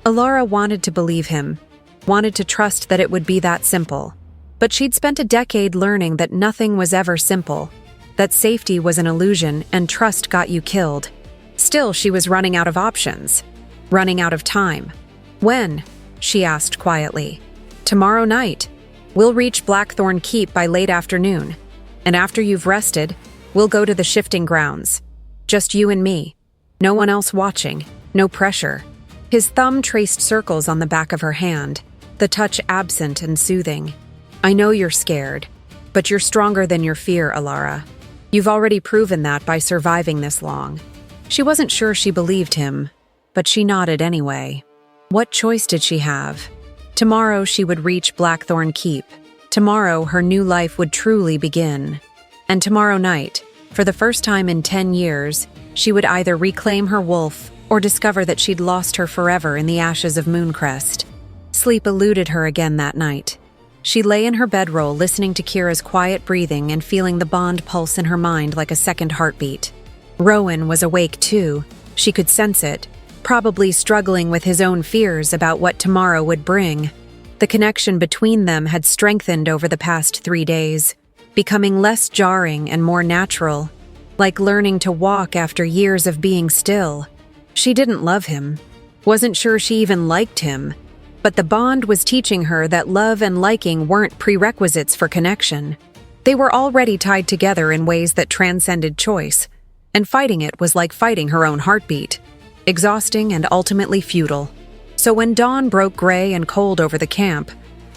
Speaker 1: Alara wanted to believe him, wanted to trust that it would be that simple. But she'd spent a decade learning that nothing was ever simple, that safety was an illusion and trust got you killed. Still, she was running out of options, running out of time. "When?" she asked quietly. "Tomorrow night. We'll reach Blackthorn Keep by late afternoon. And after you've rested, we'll go to the shifting grounds. Just you and me. No one else watching. No pressure." His thumb traced circles on the back of her hand, the touch absent and soothing. "I know you're scared, but you're stronger than your fear, Alara. You've already proven that by surviving this long." She wasn't sure she believed him, but she nodded anyway. What choice did she have? Tomorrow she would reach Blackthorn Keep. Tomorrow her new life would truly begin. And tomorrow night, for the first time in 10 years, she would either reclaim her wolf or discover that she'd lost her forever in the ashes of Mooncrest. Sleep eluded her again that night. She lay in her bedroll listening to Kira's quiet breathing and feeling the bond pulse in her mind like a second heartbeat. Rowan was awake too. She could sense it, probably struggling with his own fears about what tomorrow would bring. The connection between them had strengthened over the past 3 days, becoming less jarring and more natural, like learning to walk after years of being still. She didn't love him, wasn't sure she even liked him, but the bond was teaching her that love and liking weren't prerequisites for connection. They were already tied together in ways that transcended choice, and fighting it was like fighting her own heartbeat, exhausting and ultimately futile. So when dawn broke gray and cold over the camp,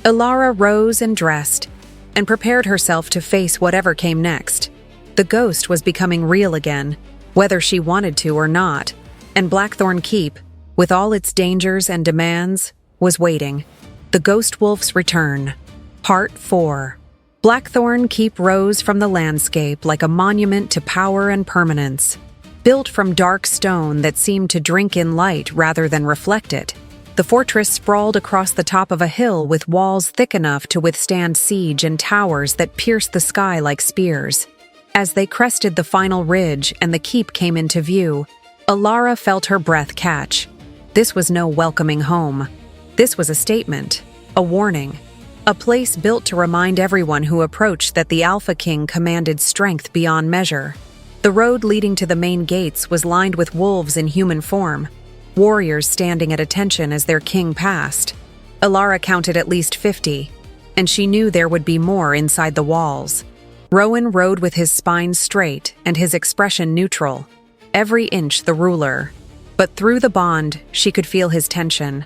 Speaker 1: Alara rose and dressed, and prepared herself to face whatever came next. The ghost was becoming real again, whether she wanted to or not, and Blackthorn Keep, with all its dangers and demands, was waiting. The Ghost Wolf's Return, Part 4. Blackthorn Keep rose from the landscape like a monument to power and permanence. Built from dark stone that seemed to drink in light rather than reflect it, the fortress sprawled across the top of a hill with walls thick enough to withstand siege and towers that pierced the sky like spears. As they crested the final ridge and the keep came into view, Alara felt her breath catch. This was no welcoming home. This was a statement, a warning, a place built to remind everyone who approached that the Alpha King commanded strength beyond measure. The road leading to the main gates was lined with wolves in human form, warriors standing at attention as their king passed. Alara counted at least 50, and she knew there would be more inside the walls. Rowan rode with his spine straight and his expression neutral, every inch the ruler. But through the bond, she could feel his tension.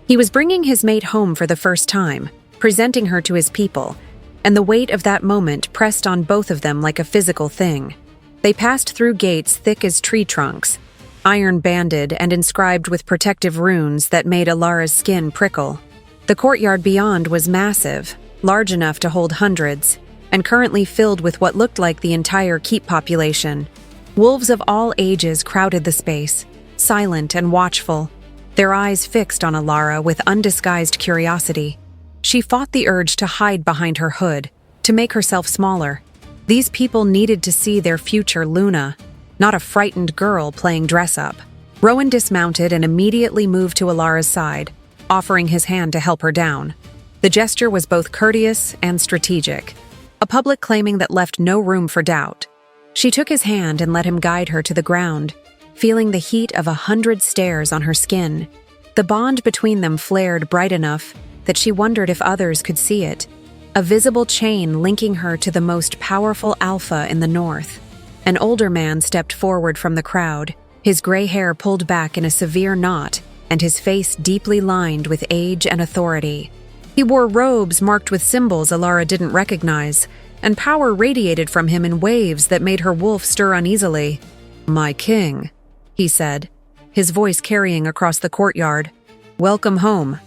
Speaker 1: He was bringing his mate home for the first time, presenting her to his people, and the weight of that moment pressed on both of them like a physical thing. They passed through gates thick as tree trunks, iron-banded and inscribed with protective runes that made Alara's skin prickle. The courtyard beyond was massive, large enough to hold hundreds, and currently filled with what looked like the entire keep population. Wolves of all ages crowded the space, silent and watchful, their eyes fixed on Alara with undisguised curiosity. She fought the urge to hide behind her hood, to make herself smaller. These people needed to see their future Luna, not a frightened girl playing dress-up. Rowan dismounted and immediately moved to Alara's side, offering his hand to help her down. The gesture was both courteous and strategic, a public claiming that left no room for doubt. She took his hand and let him guide her to the ground, feeling the heat of 100 stares on her skin. The bond between them flared bright enough that she wondered if others could see it, a visible chain linking her to the most powerful alpha in the north. An older man stepped forward from the crowd, his gray hair pulled back in a severe knot and his face deeply lined with age and authority. He wore robes marked with symbols Alara didn't recognize, and power radiated from him in waves that made her wolf stir uneasily. "My king," he said, his voice carrying across the courtyard. "Welcome home.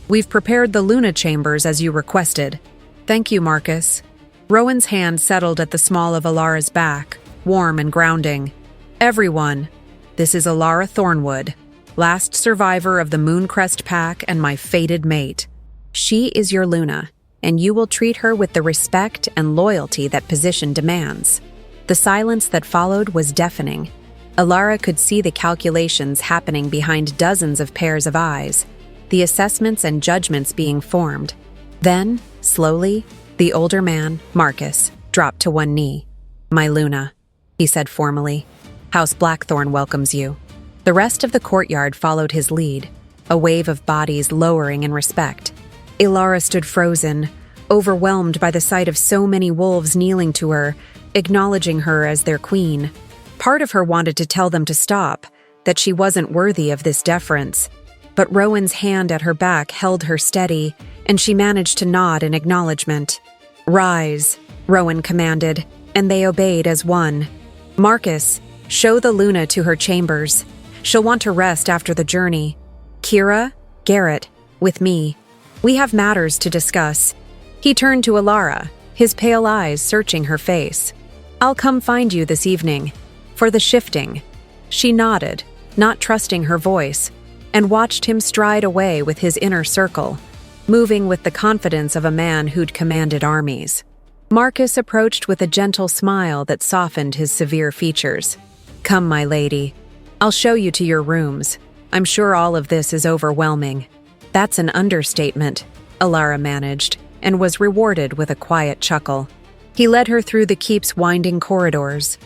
Speaker 1: We've prepared the Luna chambers as you requested." "Thank you, Marcus." Rowan's hand settled at the small of Alara's back, warm and grounding. "Everyone, this is Alara Thornwood, last survivor of the Mooncrest Pack and my fated mate. She is your Luna, and you will treat her with the respect and loyalty that position demands." The silence that followed was deafening. Alara could see the calculations happening behind dozens of pairs of eyes, the assessments and judgments being formed. Then, slowly, the older man, Marcus, dropped to one knee. "My Luna," he said formally. "House Blackthorn welcomes you." The rest of the courtyard followed his lead, a wave of bodies lowering in respect. Alara stood frozen, overwhelmed by the sight of so many wolves kneeling to her, acknowledging her as their queen. Part of her wanted to tell them to stop, that she wasn't worthy of this deference. But Rowan's hand at her back held her steady, and she managed to nod in acknowledgement. "Rise," Rowan commanded, and they obeyed as one. "Marcus, show the Luna to her chambers. She'll want to rest after the journey. Kira, Garrett, with me. We have matters to discuss." He turned to Alara, his pale eyes searching her face. "I'll come find you this evening. For the shifting." She nodded, not trusting her voice, and watched him stride away with his inner circle, moving with the confidence of a man who'd commanded armies. Marcus approached with a gentle smile that softened his severe features. "Come, my lady. I'll show you to your rooms. I'm sure all of this is overwhelming." "That's an understatement," Alara managed, and was rewarded with a quiet chuckle. He led her through the keep's winding corridors,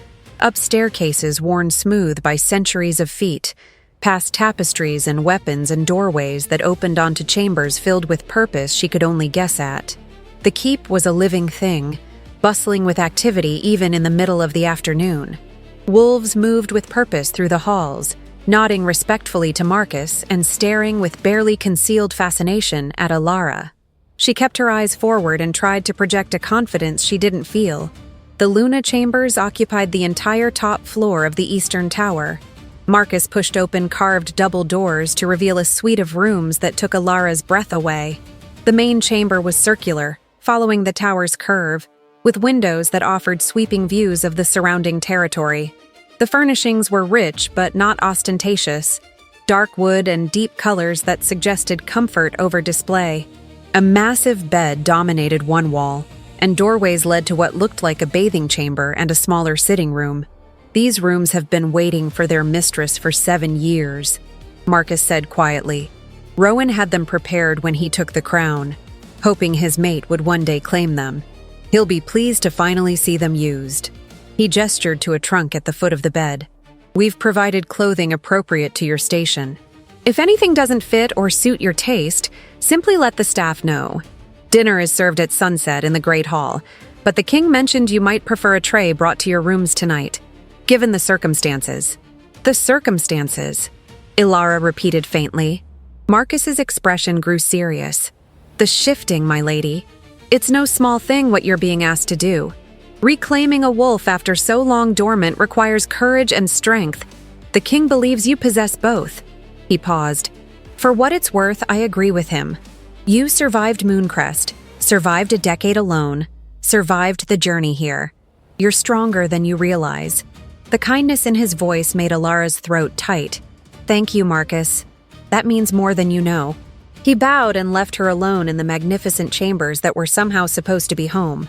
Speaker 1: up staircases worn smooth by centuries of feet, past tapestries and weapons and doorways that opened onto chambers filled with purpose she could only guess at. The keep was a living thing, bustling with activity even in the middle of the afternoon. Wolves moved with purpose through the halls, nodding respectfully to Marcus and staring with barely concealed fascination at Alara. She kept her eyes forward and tried to project a confidence she didn't feel. The Luna chambers occupied the entire top floor of the eastern tower. Marcus pushed open carved double doors to reveal a suite of rooms that took Alara's breath away. The main chamber was circular, following the tower's curve, with windows that offered sweeping views of the surrounding territory. The furnishings were rich but not ostentatious, dark wood and deep colors that suggested comfort over display. A massive bed dominated one wall, and doorways led to what looked like a bathing chamber and a smaller sitting room. "These rooms have been waiting for their mistress for 7 years," Marcus said quietly. Rowan had them prepared when he took the crown, hoping his mate would one day claim them. He'll be pleased to finally see them used. He gestured to a trunk at the foot of the bed. "We've provided clothing appropriate to your station. If anything doesn't fit or suit your taste, simply let the staff know. Dinner is served at sunset in the Great Hall, but the king mentioned you might prefer a tray brought to your rooms tonight, given the circumstances." "The circumstances," Ilara repeated faintly. Marcus's expression grew serious. "The shifting, my lady. It's no small thing what you're being asked to do. Reclaiming a wolf after so long dormant requires courage and strength. The king believes you possess both." He paused. "For what it's worth, I agree with him. You survived Mooncrest, survived a decade alone, survived the journey here. You're stronger than you realize." The kindness in his voice made Ilara's throat tight. "Thank you, Marcus. That means more than you know." He bowed and left her alone in the magnificent chambers that were somehow supposed to be home.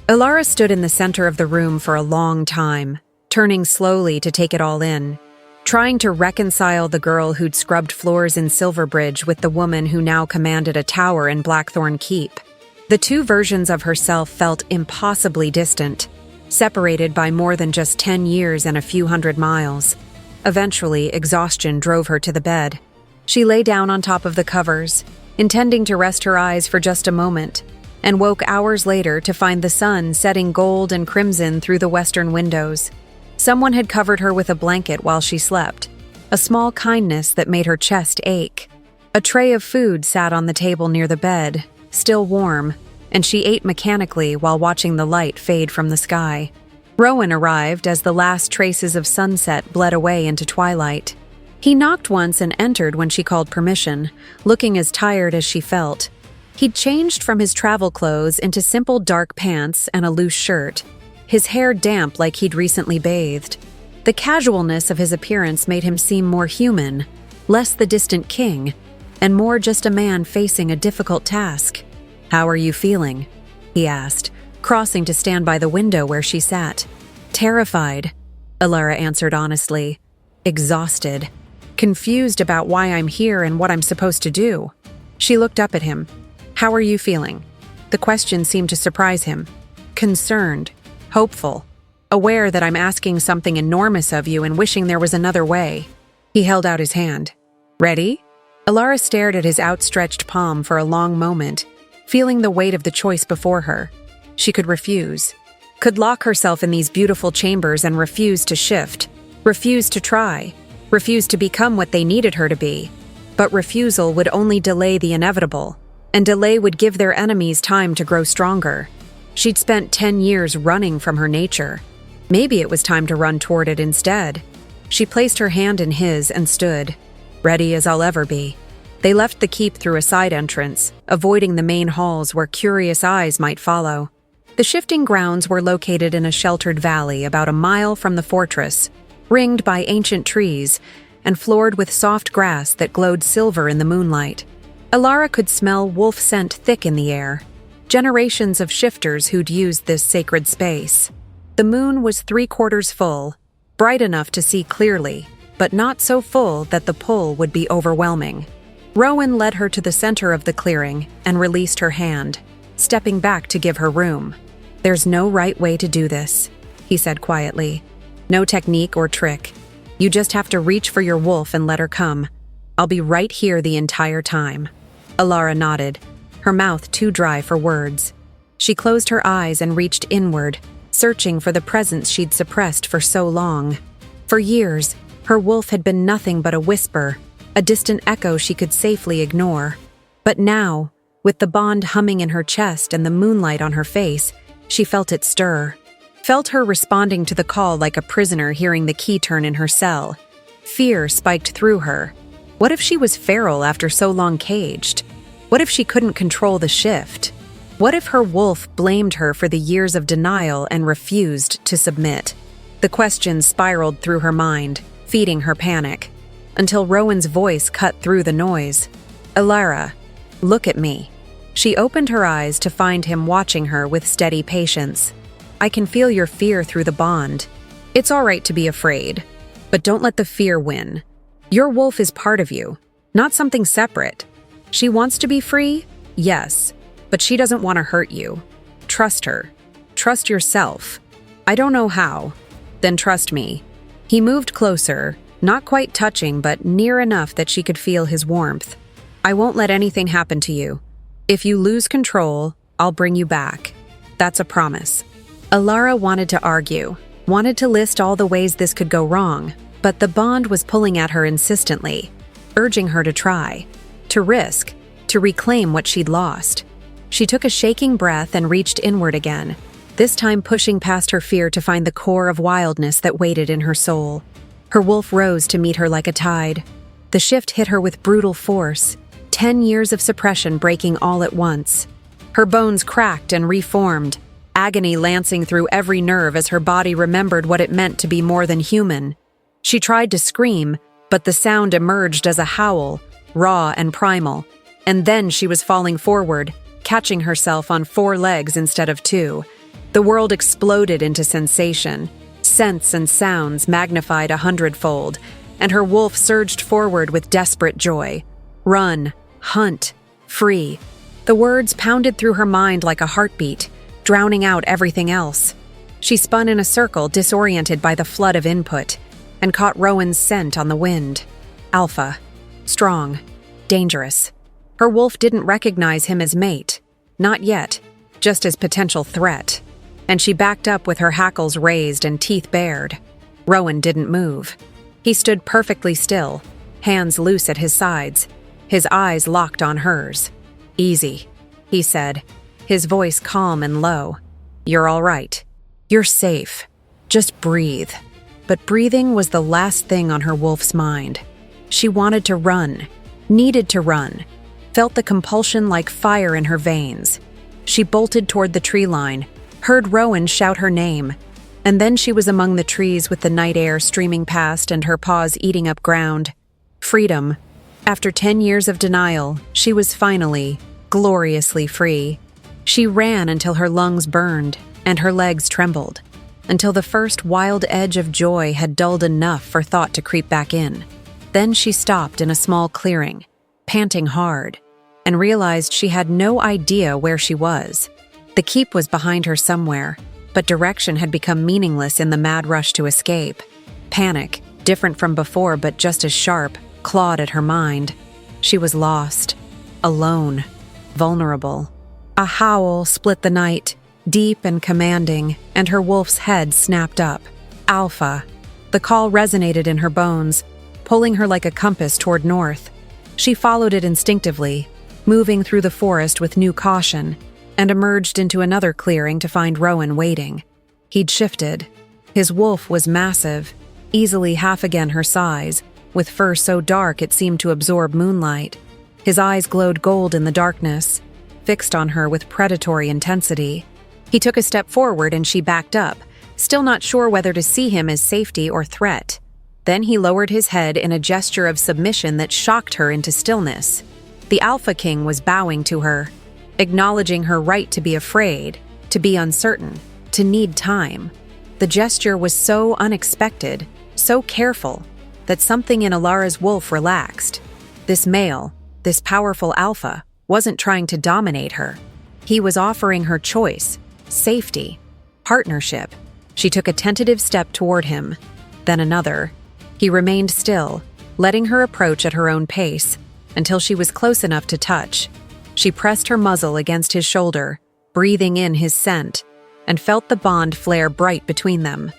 Speaker 1: Ilara stood in the center of the room for a long time, turning slowly to take it all in, trying to reconcile the girl who'd scrubbed floors in Silverbridge with the woman who now commanded a tower in Blackthorn Keep. The two versions of herself felt impossibly distant, separated by more than just 10 years and a few hundred miles. Eventually, exhaustion drove her to the bed. She lay down on top of the covers, intending to rest her eyes for just a moment, and woke hours later to find the sun setting gold and crimson through the western windows. Someone had covered her with a blanket while she slept, a small kindness that made her chest ache. A tray of food sat on the table near the bed, still warm, and she ate mechanically while watching the light fade from the sky. Rowan arrived as the last traces of sunset bled away into twilight. He knocked once and entered when she called permission, looking as tired as she felt. He'd changed from his travel clothes into simple dark pants and a loose shirt, his hair damp like he'd recently bathed. The casualness of his appearance made him seem more human, less the distant king, and more just a man facing a difficult task. "How are you feeling?" he asked, crossing to stand by the window where she sat. "Terrified," Ilara answered honestly. "Exhausted. Confused about why I'm here and what I'm supposed to do." She looked up at him. "How are you feeling?" The question seemed to surprise him. "Concerned, hopeful, aware that I'm asking something enormous of you and wishing there was another way." He held out his hand. "Ready?" Ilara stared at his outstretched palm for a long moment, feeling the weight of the choice before her. She could refuse, could lock herself in these beautiful chambers and refuse to shift, refuse to try, refuse to become what they needed her to be. But refusal would only delay the inevitable, and delay would give their enemies time to grow stronger. She'd spent 10 years running from her nature. Maybe it was time to run toward it instead. She placed her hand in his and stood, ready as I'll ever be. They left the keep through a side entrance, avoiding the main halls where curious eyes might follow. The shifting grounds were located in a sheltered valley about a mile from the fortress, ringed by ancient trees and floored with soft grass that glowed silver in the moonlight. Ilara could smell wolf scent thick in the air, generations of shifters who'd used this sacred space. The moon was 3/4 full, bright enough to see clearly, but not so full that the pull would be overwhelming. Rowan led her to the center of the clearing and released her hand, stepping back to give her room. "There's no right way to do this," he said quietly. "No technique or trick. You just have to reach for your wolf and let her come. I'll be right here the entire time." Ilara nodded, her mouth too dry for words. She closed her eyes and reached inward, searching for the presence she'd suppressed for so long. For years, her wolf had been nothing but a whisper, a distant echo she could safely ignore. But now, with the bond humming in her chest and the moonlight on her face, she felt it stir. Felt her responding to the call like a prisoner hearing the key turn in her cell. Fear spiked through her. What if she was feral after so long caged? What if she couldn't control the shift? What if her wolf blamed her for the years of denial and refused to submit? The questions spiraled through her mind, feeding her panic, until Rowan's voice cut through the noise. "Alara, look at me." She opened her eyes to find him watching her with steady patience. "I can feel your fear through the bond. It's all right to be afraid, but don't let the fear win. Your wolf is part of you, not something separate. She wants to be free, yes, but she doesn't want to hurt you. Trust her. Trust yourself. I don't know how. Then trust me." He moved closer, not quite touching, but near enough that she could feel his warmth. "I won't let anything happen to you. If you lose control, I'll bring you back. That's a promise." Alara wanted to argue, wanted to list all the ways this could go wrong, but the bond was pulling at her insistently, urging her to try, to risk, to reclaim what she'd lost. She took a shaking breath and reached inward again, this time pushing past her fear to find the core of wildness that waited in her soul. Her wolf rose to meet her like a tide. The shift hit her with brutal force, 10 years of suppression breaking all at once. Her bones cracked and reformed, agony lancing through every nerve as her body remembered what it meant to be more than human. She tried to scream, but the sound emerged as a howl, raw and primal. And then she was falling forward, catching herself on 4 legs instead of 2. The world exploded into sensation, scents and sounds magnified 100-fold, and her wolf surged forward with desperate joy. Run, hunt, free. The words pounded through her mind like a heartbeat, drowning out everything else. She spun in a circle, disoriented by the flood of input, and caught Rowan's scent on the wind. Alpha. Strong. Dangerous. Her wolf didn't recognize him as mate. Not yet. Just as potential threat. And she backed up with her hackles raised and teeth bared. Rowan didn't move. He stood perfectly still, hands loose at his sides, his eyes locked on hers. "Easy," he said, his voice calm and low. "You're all right. You're safe. Just breathe." But breathing was the last thing on her wolf's mind. She wanted to run, needed to run, felt the compulsion like fire in her veins. She bolted toward the tree line, heard Rowan shout her name, and then she was among the trees with the night air streaming past and her paws eating up ground. Freedom. After 10 years of denial, she was finally, gloriously free. She ran until her lungs burned and her legs trembled, until the first wild edge of joy had dulled enough for thought to creep back in. Then she stopped in a small clearing, panting hard, and realized she had no idea where she was. The keep was behind her somewhere, but direction had become meaningless in the mad rush to escape. Panic, different from before but just as sharp, clawed at her mind. She was lost, alone, vulnerable. A howl split the night, deep and commanding, and her wolf's head snapped up. Alpha. The call resonated in her bones, pulling her like a compass toward north. She followed it instinctively, moving through the forest with new caution, and emerged into another clearing to find Rowan waiting. He'd shifted. His wolf was massive, easily half again her size, with fur so dark it seemed to absorb moonlight. His eyes glowed gold in the darkness, fixed on her with predatory intensity. He took a step forward and she backed up, still not sure whether to see him as safety or threat. Then he lowered his head in a gesture of submission that shocked her into stillness. The Alpha King was bowing to her, acknowledging her right to be afraid, to be uncertain, to need time. The gesture was so unexpected, so careful, that something in Alara's wolf relaxed. This male, this powerful alpha, wasn't trying to dominate her. He was offering her choice, safety, partnership. She took a tentative step toward him, then another. He remained still, letting her approach at her own pace, until she was close enough to touch. She pressed her muzzle against his shoulder, breathing in his scent, and felt the bond flare bright between them.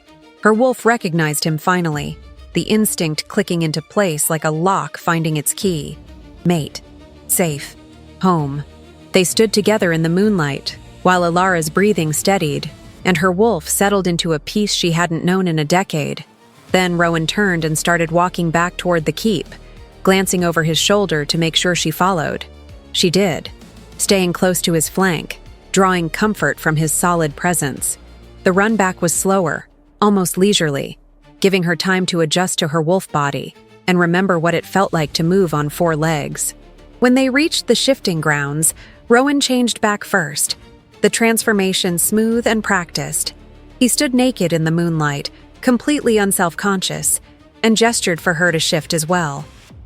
Speaker 1: Her wolf recognized him finally, the instinct clicking into place like a lock finding its key. Mate. Safe. Home. They stood together in the moonlight, while Alara's breathing steadied, and her wolf settled into a peace she hadn't known in a decade. Then Rowan turned and started walking back toward the keep, glancing over his shoulder to make sure she followed. She did, staying close to his flank, drawing comfort from his solid presence. The run back was slower, almost leisurely, giving her time to adjust to her wolf body and remember what it felt like to move on 4 legs. When they reached the shifting grounds, Rowan changed back first, the transformation smooth and practiced. He stood naked in the moonlight, completely unself-conscious, and gestured for her to shift as well.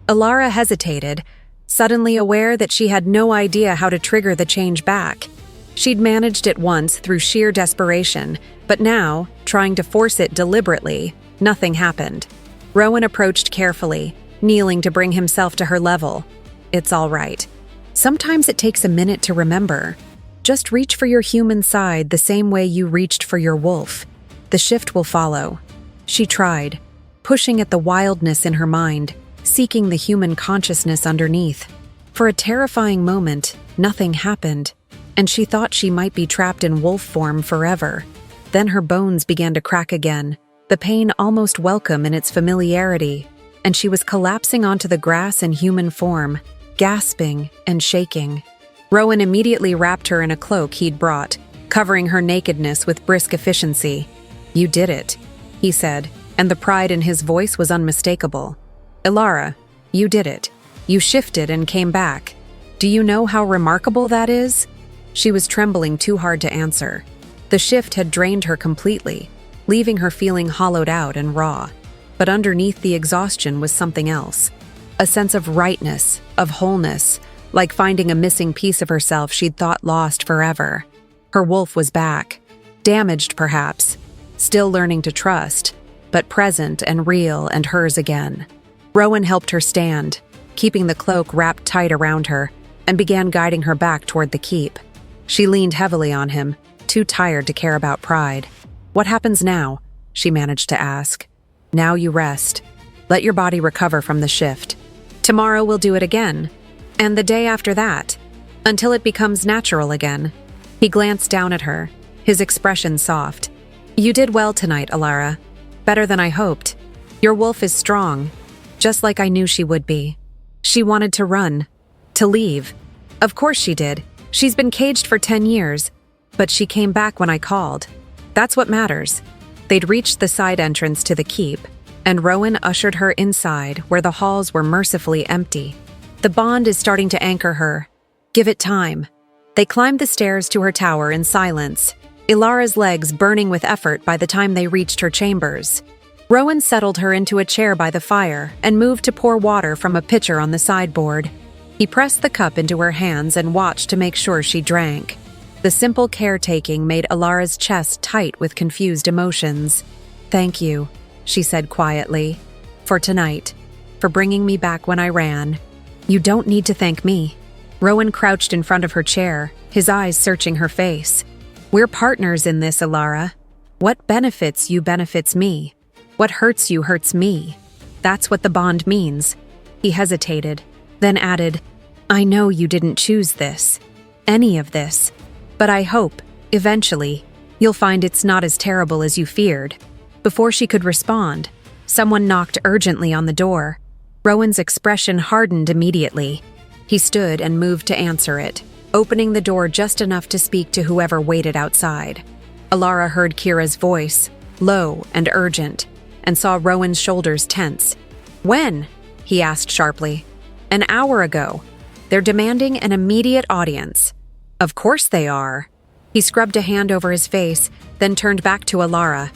Speaker 1: Alara hesitated, suddenly aware that she had no idea how to trigger the change back. She'd managed it once through sheer desperation, but now, trying to force it deliberately, nothing happened. Rowan approached carefully, kneeling to bring himself to her level. It's all right. Sometimes it takes a minute to remember. Just reach for your human side the same way you reached for your wolf. The shift will follow. She tried, pushing at the wildness in her mind, seeking the human consciousness underneath. For a terrifying moment, nothing happened, and she thought she might be trapped in wolf form forever. Then her bones began to crack again, the pain almost welcome in its familiarity, and she was collapsing onto the grass in human form, gasping and shaking. Rowan immediately wrapped her in a cloak he'd brought, covering her nakedness with brisk efficiency. "You did it," he said, and the pride in his voice was unmistakable. "Alara, you did it. You shifted and came back. Do you know how remarkable that is?" She was trembling too hard to answer. The shift had drained her completely, leaving her feeling hollowed out and raw. But underneath the exhaustion was something else. A sense of rightness, of wholeness, like finding a missing piece of herself she'd thought lost forever. Her wolf was back. Damaged, perhaps. Still learning to trust, but present and real and hers again. Rowan helped her stand, keeping the cloak wrapped tight around her, and began guiding her back toward the keep. She leaned heavily on him, too tired to care about pride. "What happens now?" she managed to ask. "Now you rest. Let your body recover from the shift. Tomorrow we'll do it again, and the day after that, until it becomes natural again." He glanced down at her, his expression soft. "You did well tonight, Alara. Better than I hoped. Your wolf is strong, just like I knew she would be. She wanted to run, to leave. Of course she did. She's been caged for 10 years, but she came back when I called. That's what matters." They'd reached the side entrance to the keep, and Rowan ushered her inside where the halls were mercifully empty. The bond is starting to anchor her. Give it time. They climbed the stairs to her tower in silence, Ilara's legs burning with effort by the time they reached her chambers. Rowan settled her into a chair by the fire and moved to pour water from a pitcher on the sideboard. He pressed the cup into her hands and watched to make sure she drank. The simple caretaking made Ilara's chest tight with confused emotions. "Thank you," she said quietly, "for tonight, for bringing me back when I ran." "You don't need to thank me." Rowan crouched in front of her chair, his eyes searching her face. "We're partners in this, Alara. What benefits you benefits me. What hurts you hurts me. That's what the bond means." He hesitated, then added, "I know you didn't choose this, any of this, but I hope, eventually, you'll find it's not as terrible as you feared." Before she could respond, someone knocked urgently on the door. Rowan's expression hardened immediately. He stood and moved to answer it, opening the door just enough to speak to whoever waited outside. Alara heard Kira's voice, low and urgent, and saw Rowan's shoulders tense. "When?" he asked sharply. "An hour ago. They're demanding an immediate audience." "Of course they are." He scrubbed a hand over his face, then turned back to Alara.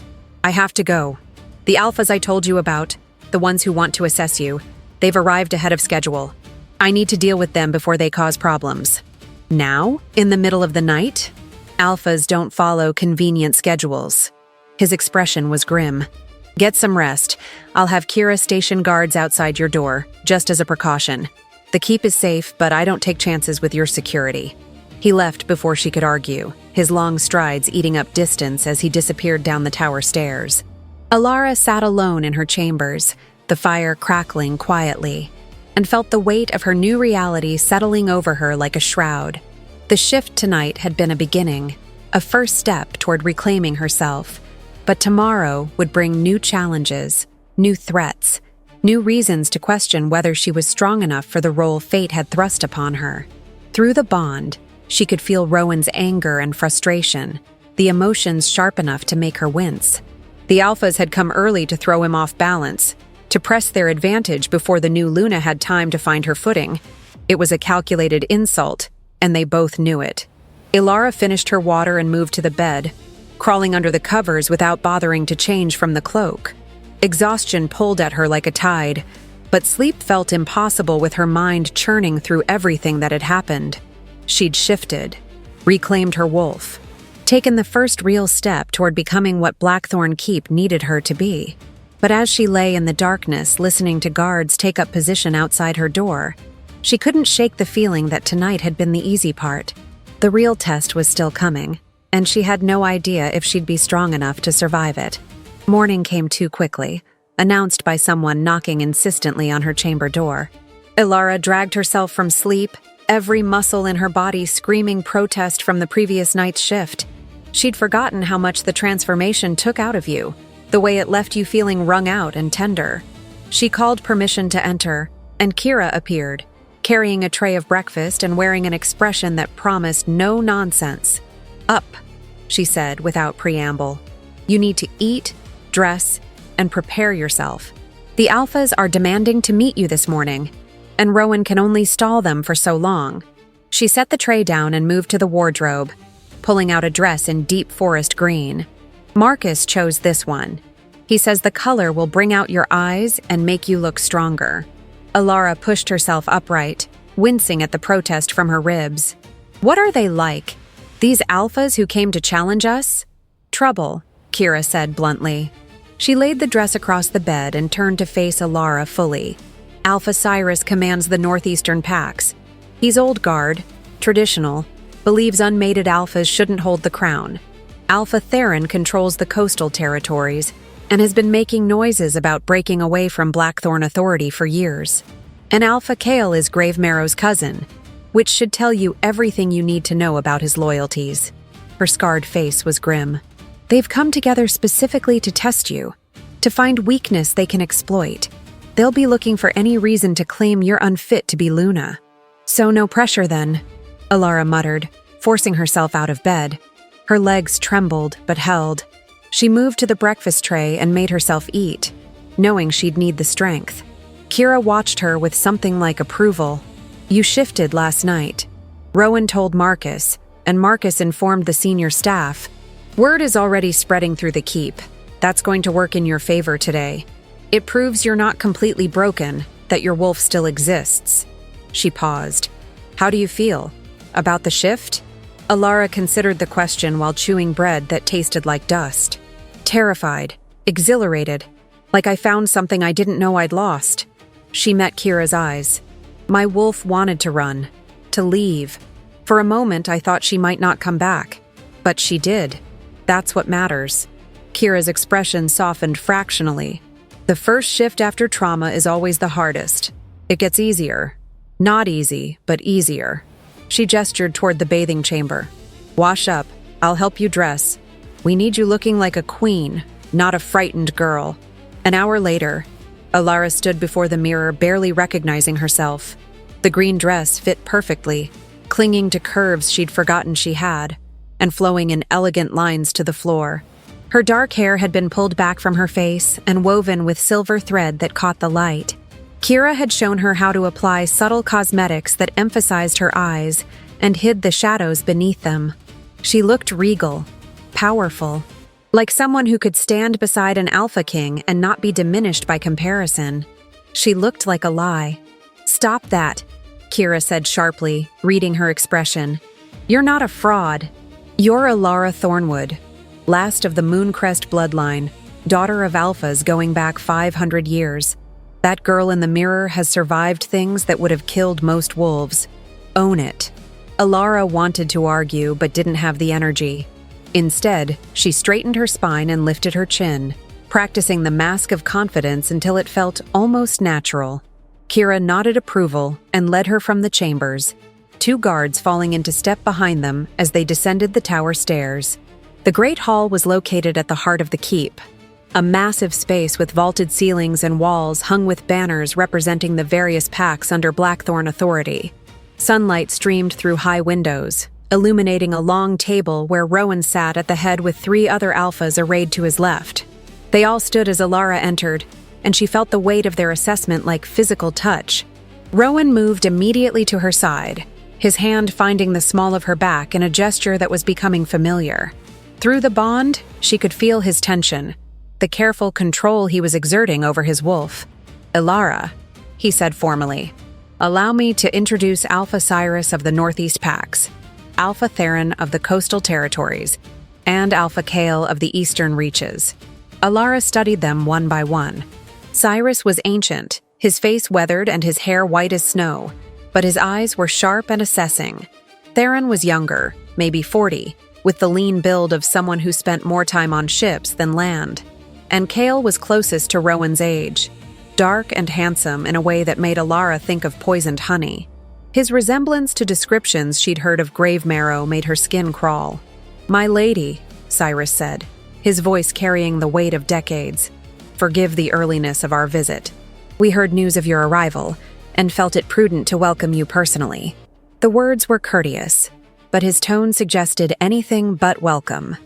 Speaker 1: "I have to go. The alphas I told you about, the ones who want to assess you, they've arrived ahead of schedule. I need to deal with them before they cause problems." "Now? In the middle of the night?" "Alphas don't follow convenient schedules." His expression was grim. "Get some rest. I'll have Kira station guards outside your door, just as a precaution. The keep is safe, but I don't take chances with your security." He left before she could argue, his long strides eating up distance as he disappeared down the tower stairs. Alara sat alone in her chambers, the fire crackling quietly, and felt the weight of her new reality settling over her like a shroud. The shift tonight had been a beginning, a first step toward reclaiming herself, but tomorrow would bring new challenges, new threats, new reasons to question whether she was strong enough for the role fate had thrust upon her. Through the bond, She could feel Rowan's anger and frustration, the emotions sharp enough to make her wince. The Alphas had come early to throw him off balance, to press their advantage before the new Luna had time to find her footing. It was a calculated insult, and they both knew it. Ilara finished her water and moved to the bed, crawling under the covers without bothering to change from the cloak. Exhaustion pulled at her like a tide, but sleep felt impossible with her mind churning through everything that had happened. She'd shifted, reclaimed her wolf, taken the first real step toward becoming what Blackthorn Keep needed her to be. But as she lay in the darkness listening to guards take up position outside her door, she couldn't shake the feeling that tonight had been the easy part. The real test was still coming, and she had no idea if she'd be strong enough to survive it. Morning came too quickly, announced by someone knocking insistently on her chamber door. Ilara dragged herself from sleep, every muscle in her body screaming protest from the previous night's shift. She'd forgotten how much the transformation took out of you, the way it left you feeling wrung out and tender. She called permission to enter, and Kira appeared, carrying a tray of breakfast and wearing an expression that promised no nonsense. "Up," she said without preamble. "You need to eat, dress, and prepare yourself. The Alphas are demanding to meet you this morning, and Rowan can only stall them for so long." She set the tray down and moved to the wardrobe, pulling out a dress in deep forest green. Marcus chose this one. He says the color will bring out your eyes and make you look stronger. Ilara pushed herself upright, wincing at the protest from her ribs. "What are they like? These Alphas who came to challenge us?" "Trouble," Kira said bluntly. She laid the dress across the bed and turned to face Ilara fully. Alpha Cyrus commands the northeastern packs. He's old guard, traditional, believes unmated Alphas shouldn't hold the crown. Alpha Theron controls the coastal territories and has been making noises about breaking away from Blackthorn authority for years. And Alpha Kale is Gravemarrow's cousin, which should tell you everything you need to know about his loyalties. Her scarred face was grim. They've come together specifically to test you, to find weakness they can exploit. They'll be looking for any reason to claim you're unfit to be Luna. "So no pressure then," Ilara muttered, forcing herself out of bed. Her legs trembled but held. She moved to the breakfast tray and made herself eat, knowing she'd need the strength. Kira watched her with something like approval. "You shifted last night." Rowan told Marcus, and Marcus informed the senior staff. "Word is already spreading through the keep. That's going to work in your favor today. It proves you're not completely broken, that your wolf still exists." She paused. "How do you feel? About the shift?" Ilara considered the question while chewing bread that tasted like dust. "Terrified, exhilarated, like I found something I didn't know I'd lost." She met Kira's eyes. "My wolf wanted to run, to leave. For a moment I thought she might not come back, but she did. That's what matters." Kira's expression softened fractionally. "The first shift after trauma is always the hardest. It gets easier. Not easy, but easier." She gestured toward the bathing chamber. "Wash up. I'll help you dress. We need you looking like a queen, not a frightened girl." An hour later, Ilara stood before the mirror, barely recognizing herself. The green dress fit perfectly, clinging to curves she'd forgotten she had, and flowing in elegant lines to the floor. Her dark hair had been pulled back from her face and woven with silver thread that caught the light. Kira had shown her how to apply subtle cosmetics that emphasized her eyes and hid the shadows beneath them. She looked regal, powerful, like someone who could stand beside an Alpha King and not be diminished by comparison. She looked like a lie. "Stop that," Kira said sharply, reading her expression. "You're not a fraud. You're Ilara Thornwood, last of the Mooncrest bloodline, daughter of Alphas going back 500 years. That girl in the mirror has survived things that would have killed most wolves. Own it." Ilara wanted to argue but didn't have the energy. Instead, she straightened her spine and lifted her chin, practicing the mask of confidence until it felt almost natural. Kira nodded approval and led her from the chambers, 2 guards falling into step behind them as they descended the tower stairs. The Great Hall was located at the heart of the keep, a massive space with vaulted ceilings and walls hung with banners representing the various packs under Blackthorn authority. Sunlight streamed through high windows, illuminating a long table where Rowan sat at the head with 3 other alphas arrayed to his left. They all stood as Alara entered, and she felt the weight of their assessment like physical touch. Rowan moved immediately to her side, his hand finding the small of her back in a gesture that was becoming familiar. Through the bond, she could feel his tension, the careful control he was exerting over his wolf. "Alara," he said formally, "allow me to introduce Alpha Cyrus of the Northeast Pax, Alpha Theron of the Coastal Territories, and Alpha Kale of the Eastern Reaches." Alara studied them one by one. Cyrus was ancient, his face weathered and his hair white as snow, but his eyes were sharp and assessing. Theron was younger, maybe 40, with the lean build of someone who spent more time on ships than land. And Kale was closest to Rowan's age, dark and handsome in a way that made Alara think of poisoned honey. His resemblance to descriptions she'd heard of Gravemarrow made her skin crawl. "My lady," Cyrus said, his voice carrying the weight of decades, "forgive the earliness of our visit. We heard news of your arrival, and felt it prudent to welcome you personally." The words were courteous, but his tone suggested anything but welcome.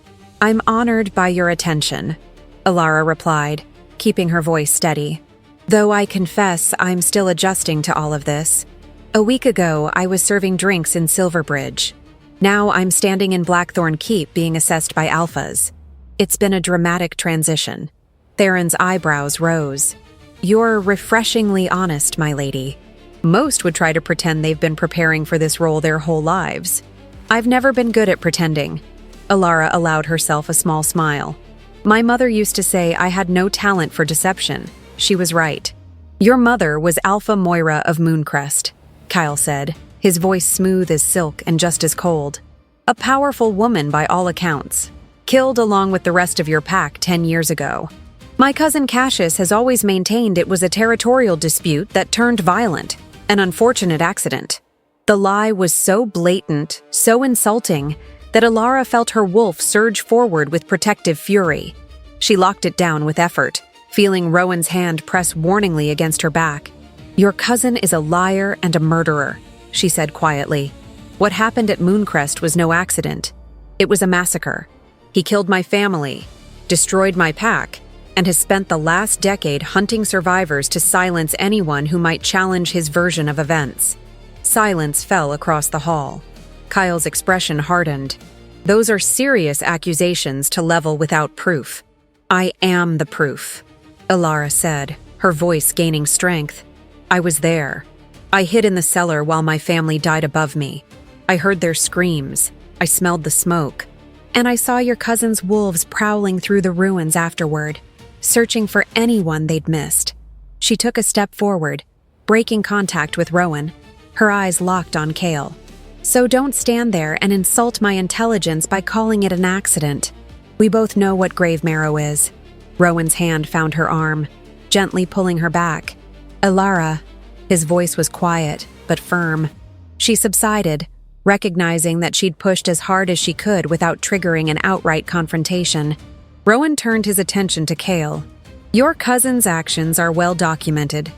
Speaker 1: "I'm honored by your attention," Alara replied, keeping her voice steady. "Though I confess I'm still adjusting to all of this. A week ago, I was serving drinks in Silverbridge. Now I'm standing in Blackthorn Keep being assessed by alphas. It's been a dramatic transition." Theron's eyebrows rose. "You're refreshingly honest, my lady. Most would try to pretend they've been preparing for this role their whole lives. I've never been good at pretending." Alara allowed herself a small smile. "My mother used to say I had no talent for deception. She was right." "Your mother was Alpha Moira of Mooncrest," Kyle said, his voice smooth as silk and just as cold. "A powerful woman by all accounts. Killed along with the rest of your pack 10 years ago. My cousin Cassius has always maintained it was a territorial dispute that turned violent, an unfortunate accident." The lie was so blatant, so insulting, that Alara felt her wolf surge forward with protective fury. She locked it down with effort, feeling Rowan's hand press warningly against her back. "Your cousin is a liar and a murderer," she said quietly. "What happened at Mooncrest was no accident. It was a massacre. He killed my family, destroyed my pack, and has spent the last decade hunting survivors to silence anyone who might challenge his version of events." Silence fell across the hall. Kyle's expression hardened. "Those are serious accusations to level without proof." "I am the proof," Alara said, her voice gaining strength. "I was there. I hid in the cellar while my family died above me. I heard their screams. I smelled the smoke. And I saw your cousin's wolves prowling through the ruins afterward, searching for anyone they'd missed." She took a step forward, breaking contact with Rowan, her eyes locked on Kale. "So don't stand there and insult my intelligence by calling it an accident. We both know what Gravemarrow is." Rowan's hand found her arm, gently pulling her back. "Alara," his voice was quiet, but firm. She subsided, recognizing that she'd pushed as hard as she could without triggering an outright confrontation. Rowan turned his attention to Kale. "Your cousin's actions are well documented.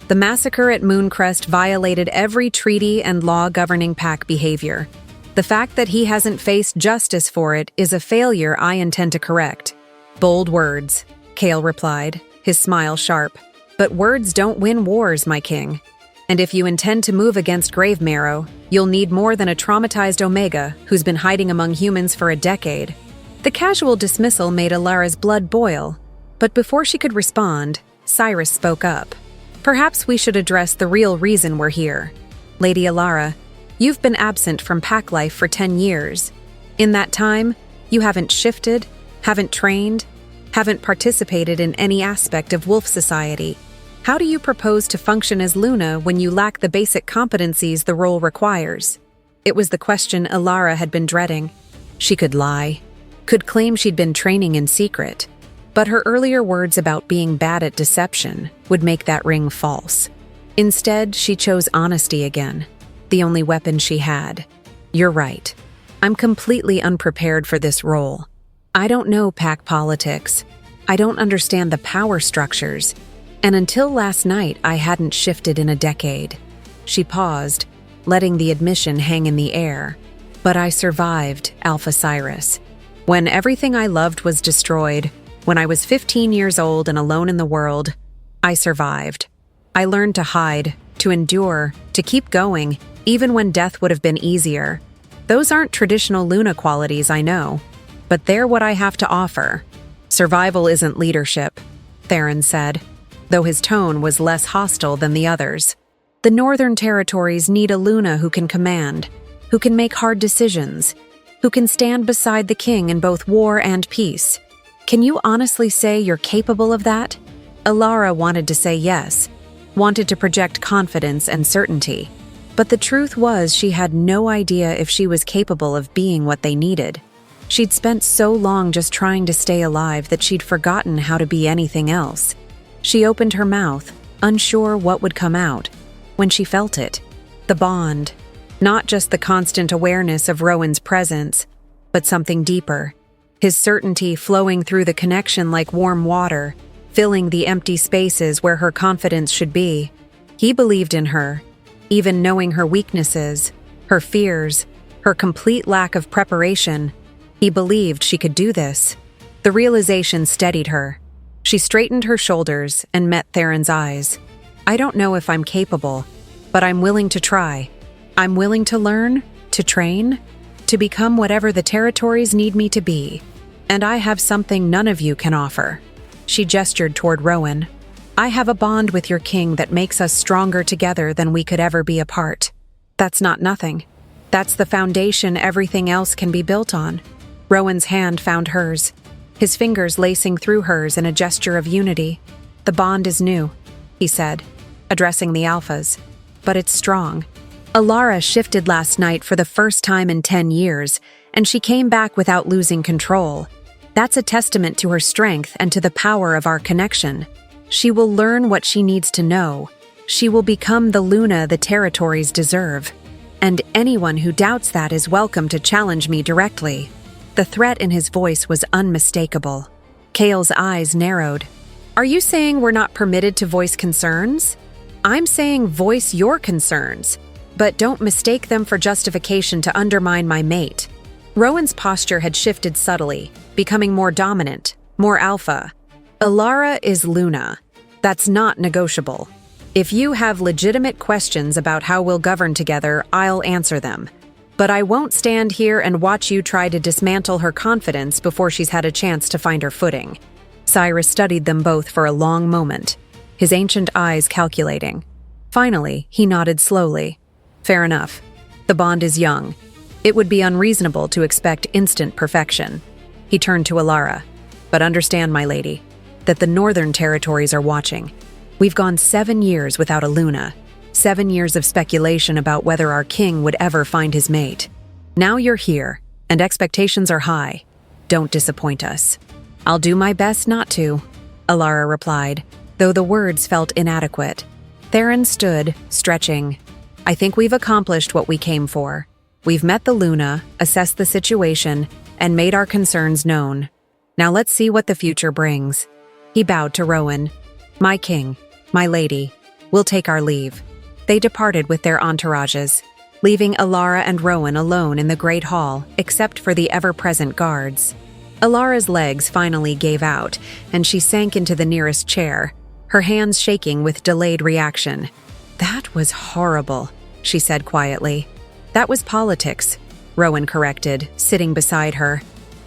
Speaker 1: The massacre at Mooncrest violated every treaty and law governing pack behavior. The fact that he hasn't faced justice for it is a failure I intend to correct." "Bold words," Kale replied, his smile sharp. "But words don't win wars, my king. And if you intend to move against Gravemarrow, you'll need more than a traumatized Omega who's been hiding among humans for a decade." The casual dismissal made Alara's blood boil, but before she could respond, Cyrus spoke up. "Perhaps we should address the real reason we're here. Lady Alara, you've been absent from pack life for 10 years. In that time, you haven't shifted, haven't trained, haven't participated in any aspect of wolf society. How do you propose to function as Luna when you lack the basic competencies the role requires?" It was the question Alara had been dreading. She could lie, could claim she'd been training in secret, but her earlier words about being bad at deception would make that ring false. Instead, she chose honesty again, the only weapon she had. "You're right. I'm completely unprepared for this role. I don't know pack politics. I don't understand the power structures. And until last night, I hadn't shifted in a decade." She paused, letting the admission hang in the air. But I survived, Alpha Cyrus. When everything I loved was destroyed, when I was 15 years old and alone in the world, I survived. I learned to hide, to endure, to keep going, even when death would have been easier. Those aren't traditional Luna qualities, I know, but they're what I have to offer. Survival isn't leadership, Theron said, though his tone was less hostile than the others. The Northern Territories need a Luna who can command, who can make hard decisions, who can stand beside the king in both war and peace. Can you honestly say you're capable of that? Alara wanted to say yes, wanted to project confidence and certainty. But the truth was she had no idea if she was capable of being what they needed. She'd spent so long just trying to stay alive that she'd forgotten how to be anything else. She opened her mouth, unsure what would come out, when she felt it. The bond. Not just the constant awareness of Rowan's presence, but something deeper. His certainty flowing through the connection like warm water, filling the empty spaces where her confidence should be. He believed in her, even knowing her weaknesses, her fears, her complete lack of preparation. He believed she could do this. The realization steadied her. She straightened her shoulders and met Theron's eyes. I don't know if I'm capable, but I'm willing to try. I'm willing to learn, to train, to become whatever the territories need me to be. And I have something none of you can offer. She gestured toward Rowan. I have a bond with your king that makes us stronger together than we could ever be apart. That's not nothing. That's the foundation everything else can be built on. Rowan's hand found hers, his fingers lacing through hers in a gesture of unity. The bond is new, he said, addressing the Alphas, but it's strong. Alara shifted last night for the first time in 10 years, and she came back without losing control. That's a testament to her strength and to the power of our connection. She will learn what she needs to know. She will become the Luna the territories deserve. And anyone who doubts that is welcome to challenge me directly. The threat in his voice was unmistakable. Kale's eyes narrowed. Are you saying we're not permitted to voice concerns? I'm saying voice your concerns, but don't mistake them for justification to undermine my mate. Rowan's posture had shifted subtly, becoming more dominant, more alpha. Alara is Luna. That's not negotiable. If you have legitimate questions about how we'll govern together, I'll answer them. But I won't stand here and watch you try to dismantle her confidence before she's had a chance to find her footing. Cyrus studied them both for a long moment, his ancient eyes calculating. Finally, he nodded slowly. Fair enough. The bond is young. It would be unreasonable to expect instant perfection. He turned to Alara. But understand, my lady, that the Northern Territories are watching. We've gone 7 years without a Luna. 7 years of speculation about whether our king would ever find his mate. Now you're here, and expectations are high. Don't disappoint us. I'll do my best not to, Alara replied, though the words felt inadequate. Theron stood, stretching. I think we've accomplished what we came for. We've met the Luna, assessed the situation, and made our concerns known. Now let's see what the future brings. He bowed to Rowan. My king, my lady, we'll take our leave. They departed with their entourages, leaving Alara and Rowan alone in the great hall, except for the ever-present guards. Alara's legs finally gave out, and she sank into the nearest chair, her hands shaking with delayed reaction. That was horrible, she said quietly. That was politics, Rowan corrected, sitting beside her.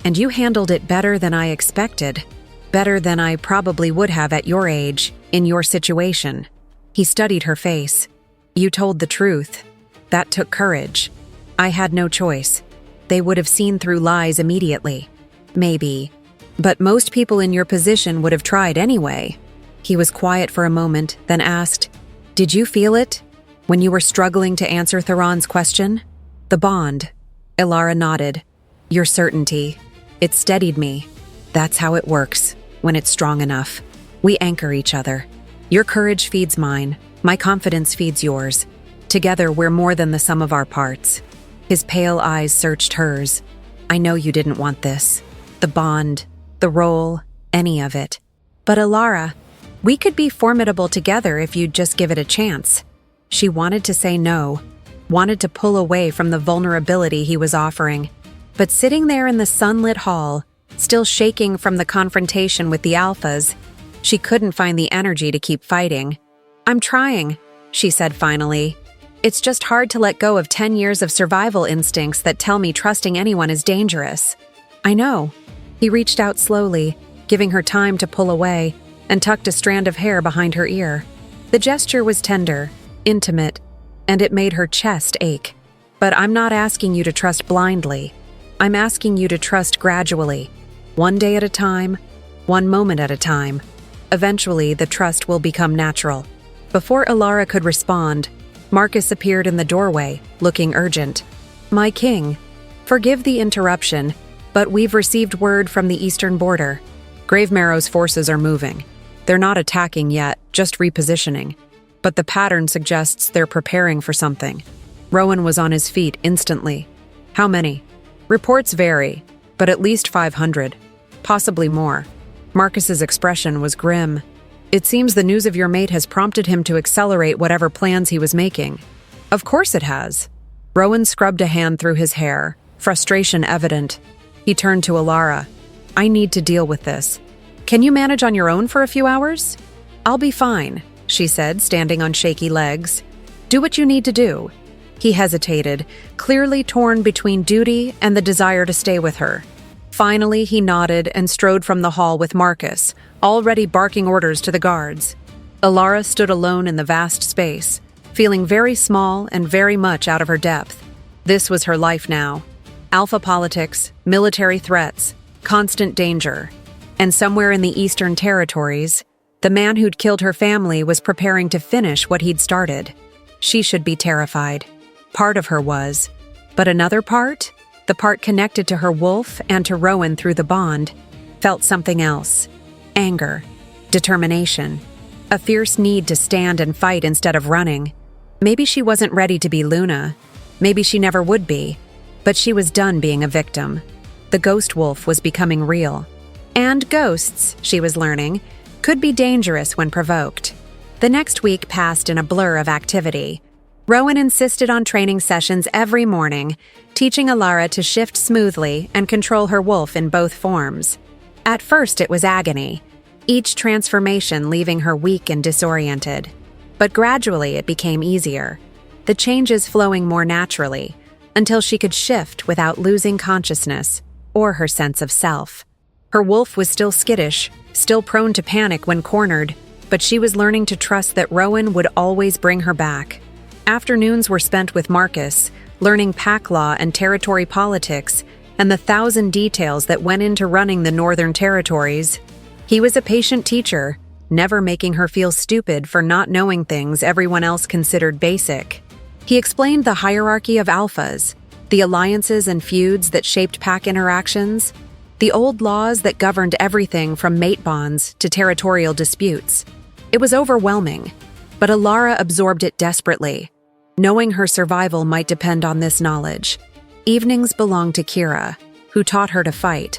Speaker 1: And you handled it better than I expected. Better than I probably would have at your age, in your situation. He studied her face. You told the truth. That took courage. I had no choice. They would have seen through lies immediately. Maybe. But most people in your position would have tried anyway. He was quiet for a moment, then asked, Did you feel it? When you were struggling to answer Theron's question? The bond. Alara nodded. Your certainty. It steadied me. That's how it works, when it's strong enough. We anchor each other. Your courage feeds mine. My confidence feeds yours. Together, we're more than the sum of our parts. His pale eyes searched hers. I know you didn't want this. The bond, the role, any of it. But Alara, we could be formidable together if you'd just give it a chance. She wanted to say no, wanted to pull away from the vulnerability he was offering. But sitting there in the sunlit hall, still shaking from the confrontation with the alphas, she couldn't find the energy to keep fighting. "I'm trying," she said finally. "It's just hard to let go of 10 years of survival instincts that tell me trusting anyone is dangerous." "I know." He reached out slowly, giving her time to pull away, and tucked a strand of hair behind her ear. The gesture was tender, intimate, and it made her chest ache. "But I'm not asking you to trust blindly. I'm asking you to trust gradually, one day at a time, one moment at a time. Eventually, the trust will become natural." Before Alara could respond, Marcus appeared in the doorway, looking urgent. "My king, forgive the interruption, but we've received word from the eastern border. Gravemarrow's forces are moving. They're not attacking yet, just repositioning. But the pattern suggests they're preparing for something." Rowan was on his feet instantly. "How many?" "Reports vary, but at least 500, possibly more." Marcus's expression was grim. "It seems the news of your mate has prompted him to accelerate whatever plans he was making." "Of course it has." Rowan scrubbed a hand through his hair, frustration evident. He turned to Alara. "I need to deal with this. Can you manage on your own for a few hours?" "I'll be fine," she said, standing on shaky legs. "Do what you need to do." He hesitated, clearly torn between duty and the desire to stay with her. Finally, he nodded and strode from the hall with Marcus, already barking orders to the guards. Alara stood alone in the vast space, feeling very small and very much out of her depth. This was her life now. Alpha politics, military threats, constant danger. And somewhere in the Eastern Territories, the man who'd killed her family was preparing to finish what he'd started. She should be terrified. Part of her was. But another part, the part connected to her wolf and to Rowan through the bond, felt something else. Anger, determination, a fierce need to stand and fight instead of running. Maybe she wasn't ready to be Luna. Maybe she never would be. But she was done being a victim. The ghost wolf was becoming real. And ghosts, she was learning, could be dangerous when provoked. The next week passed in a blur of activity. Rowan insisted on training sessions every morning, teaching Alara to shift smoothly and control her wolf in both forms. At first it was agony, each transformation leaving her weak and disoriented. But gradually it became easier, the changes flowing more naturally, until she could shift without losing consciousness or her sense of self. Her wolf was still skittish, still prone to panic when cornered, but she was learning to trust that Rowan would always bring her back. Afternoons were spent with Marcus, learning pack law and territory politics, and the 1,000 details that went into running the Northern Territories. He was a patient teacher, never making her feel stupid for not knowing things everyone else considered basic. He explained the hierarchy of alphas, the alliances and feuds that shaped pack interactions, the old laws that governed everything from mate bonds to territorial disputes. It was overwhelming, but Alara absorbed it desperately, knowing her survival might depend on this knowledge. Evenings belonged to Kira, who taught her to fight,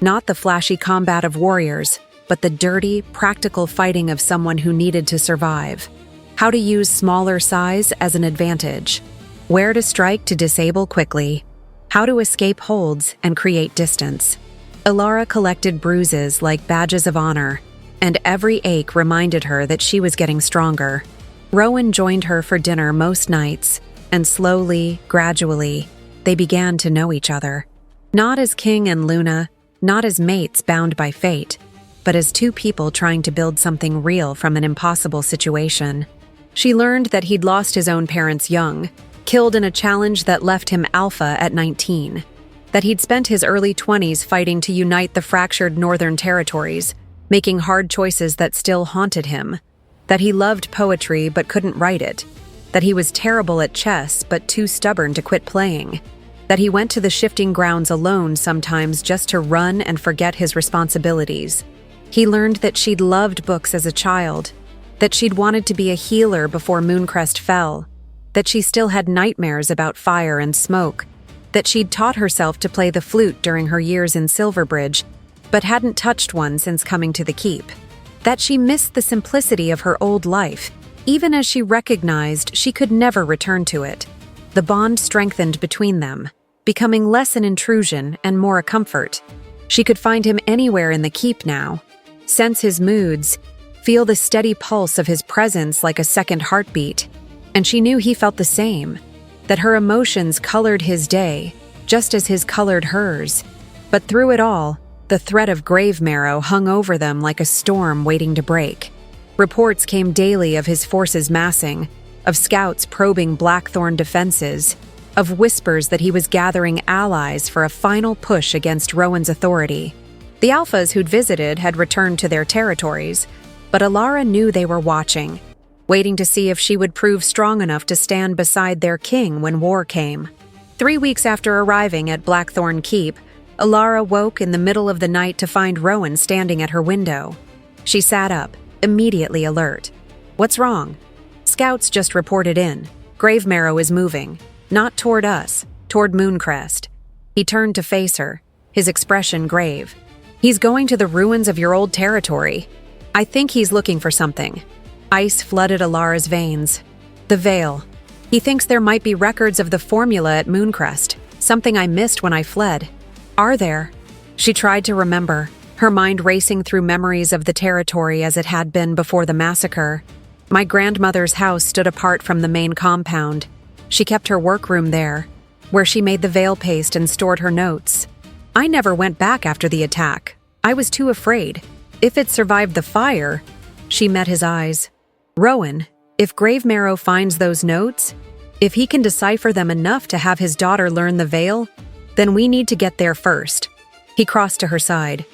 Speaker 1: not the flashy combat of warriors, but the dirty, practical fighting of someone who needed to survive. How to use smaller size as an advantage, where to strike to disable quickly, how to escape holds and create distance. Alara collected bruises like badges of honor, and every ache reminded her that she was getting stronger. Rowan joined her for dinner most nights, and slowly, gradually, they began to know each other. Not as King and Luna, not as mates bound by fate, but as two people trying to build something real from an impossible situation. She learned that he'd lost his own parents young, killed in a challenge that left him alpha at 19, that he'd spent his early 20s fighting to unite the fractured Northern Territories, making hard choices that still haunted him, that he loved poetry but couldn't write it, that he was terrible at chess but too stubborn to quit playing, that he went to the shifting grounds alone sometimes just to run and forget his responsibilities. He learned that she'd loved books as a child, that she'd wanted to be a healer before Mooncrest fell, that she still had nightmares about fire and smoke, that she'd taught herself to play the flute during her years in Silverbridge, but hadn't touched one since coming to the keep, that she missed the simplicity of her old life, even as she recognized she could never return to it. The bond strengthened between them, becoming less an intrusion and more a comfort. She could find him anywhere in the keep now, sense his moods, feel the steady pulse of his presence like a second heartbeat. And she knew he felt the same, that her emotions colored his day, just as his colored hers. But through it all, the threat of Gravemarrow hung over them like a storm waiting to break. Reports came daily of his forces massing, of scouts probing Blackthorn defenses, of whispers that he was gathering allies for a final push against Rowan's authority. The Alphas who'd visited had returned to their territories, but Alara knew they were watching, waiting to see if she would prove strong enough to stand beside their king when war came. 3 weeks after arriving at Blackthorn Keep, Alara woke in the middle of the night to find Rowan standing at her window. She sat up, immediately alert. "What's wrong?" "Scouts just reported in. Gravemarrow is moving. Not toward us, toward Mooncrest." He turned to face her, his expression grave. "He's going to the ruins of your old territory. I think he's looking for something." Ice flooded Alara's veins. "The Veil. He thinks there might be records of the formula at Mooncrest, something I missed when I fled." "Are there?" She tried to remember, her mind racing through memories of the territory as it had been before the massacre. My grandmother's house stood apart from the main compound. She kept her workroom there, where she made the veil paste and stored her notes. I never went back after the attack. I was too afraid. If it survived the fire— She met his eyes. "Rowan, if Gravemarrow finds those notes, if he can decipher them enough to have his daughter learn the veil, then we need to get there first." He crossed to her side.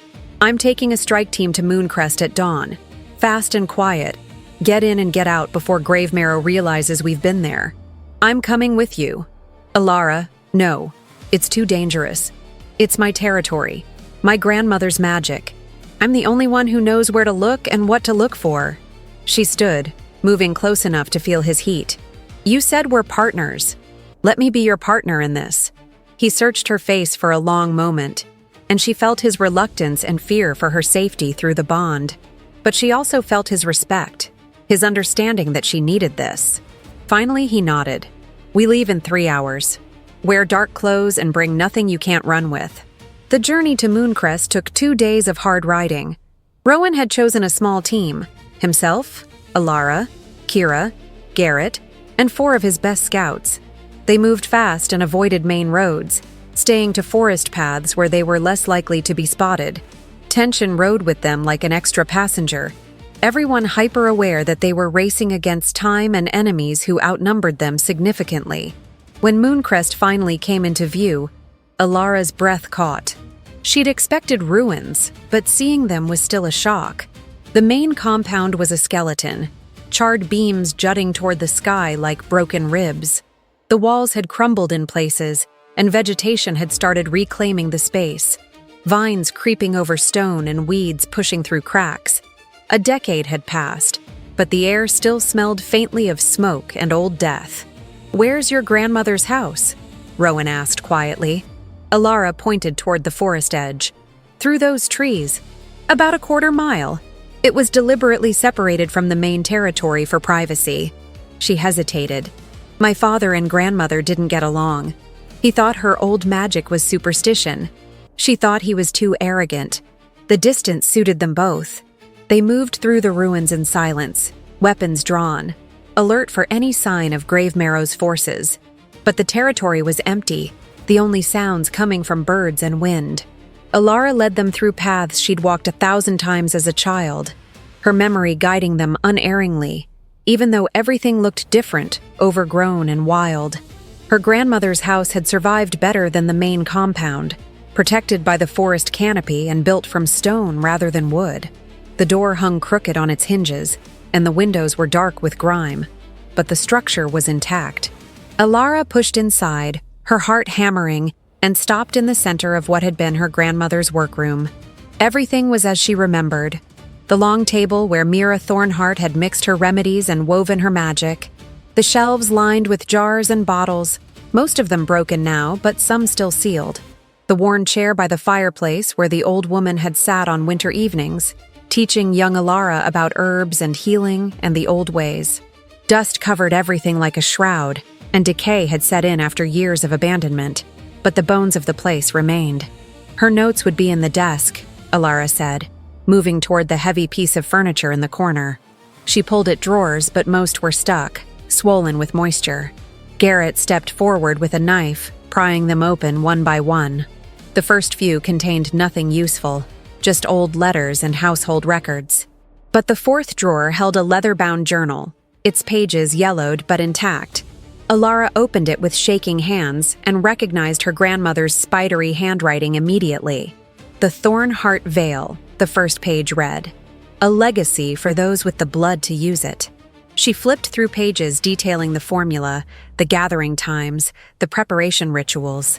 Speaker 1: "I'm taking a strike team to Mooncrest at dawn. Fast and quiet. Get in and get out before Gravemarrow realizes we've been there. I'm coming with you." "Alara, no. It's too dangerous. It's my territory. My grandmother's magic. I'm the only one who knows where to look and what to look for." She stood, moving close enough to feel his heat. "You said we're partners. Let me be your partner in this." He searched her face for a long moment, and she felt his reluctance and fear for her safety through the bond. But she also felt his respect, his understanding that she needed this. Finally, he nodded. "We leave in 3 hours. Wear dark clothes and bring nothing you can't run with." The journey to Mooncrest took 2 days of hard riding. Rowan had chosen a small team: himself, Alara, Kira, Garrett, and 4 of his best scouts. They moved fast and avoided main roads, staying to forest paths where they were less likely to be spotted. Tension rode with them like an extra passenger, everyone hyper-aware that they were racing against time and enemies who outnumbered them significantly. When Mooncrest finally came into view, Alara's breath caught. She'd expected ruins, but seeing them was still a shock. The main compound was a skeleton, charred beams jutting toward the sky like broken ribs. The walls had crumbled in places, and vegetation had started reclaiming the space, vines creeping over stone and weeds pushing through cracks. A decade had passed, but the air still smelled faintly of smoke and old death. "Where's your grandmother's house?" Rowan asked quietly. Alara pointed toward the forest edge. "Through those trees. About a 1/4 mile. It was deliberately separated from the main territory for privacy." She hesitated. "My father and grandmother didn't get along. He thought her old magic was superstition. She thought he was too arrogant. The distance suited them both. They moved through the ruins in silence, weapons drawn, alert for any sign of Gravemarrow's forces. But the territory was empty, the only sounds coming from birds and wind. Alara led them through paths she'd walked 1,000 times as a child, her memory guiding them unerringly, even though everything looked different, overgrown and wild. Her grandmother's house had survived better than the main compound, protected by the forest canopy and built from stone rather than wood. The door hung crooked on its hinges, and the windows were dark with grime, but the structure was intact. Alara pushed inside, her heart hammering, and stopped in the center of what had been her grandmother's workroom. Everything was as she remembered. The long table where Mira Thornheart had mixed her remedies and woven her magic. The shelves lined with jars and bottles, most of them broken now, but some still sealed. The worn chair by the fireplace where the old woman had sat on winter evenings, teaching young Alara about herbs and healing and the old ways. Dust covered everything like a shroud, and decay had set in after years of abandonment, but the bones of the place remained. Her notes would be in the desk, Alara said, moving toward the heavy piece of furniture in the corner. She pulled at drawers, but most were stuck, swollen with moisture. Garrett stepped forward with a knife, prying them open one by one. The first few contained nothing useful, just old letters and household records. But the fourth drawer held a leather-bound journal, its pages yellowed but intact. Alara opened it with shaking hands and recognized her grandmother's spidery handwriting immediately. The Thornheart Veil, the first page read. A legacy for those with the blood to use it. She flipped through pages detailing the formula, the gathering times, the preparation rituals.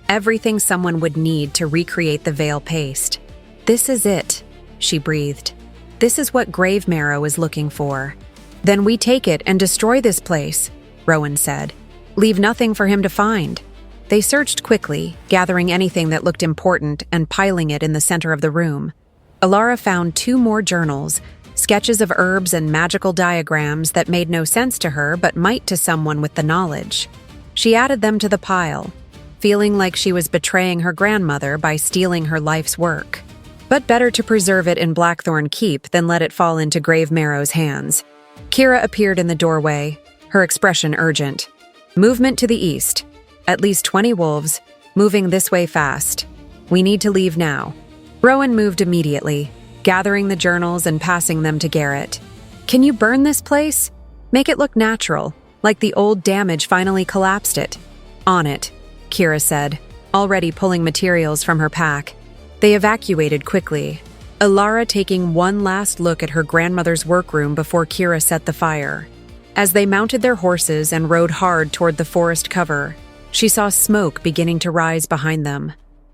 Speaker 1: Everything someone would need to recreate the veil paste. This is it, she breathed. This is what Grave Marrow is looking for. Then we take it and destroy this place, Rowan said. Leave nothing for him to find. They searched quickly, gathering anything that looked important and piling it in the center of the room. Alara found 2 more journals, sketches of herbs and magical diagrams that made no sense to her but might to someone with the knowledge. She added them to the pile, feeling like she was betraying her grandmother by stealing her life's work. But better to preserve it in Blackthorn Keep than let it fall into Grave Marrow's hands. Kira appeared in the doorway, her expression urgent. Movement to the east. At least 20 wolves, moving this way fast. We need to leave now. Rowan moved immediately, gathering the journals and passing them to Garrett. Can you burn this place? Make it look natural, like the old damage finally collapsed it. On it, Kira said, already pulling materials from her pack. They evacuated quickly, Alara taking one last look at her grandmother's workroom before Kira set the fire. As they mounted their horses and rode hard toward the forest cover, she saw smoke beginning to rise behind them.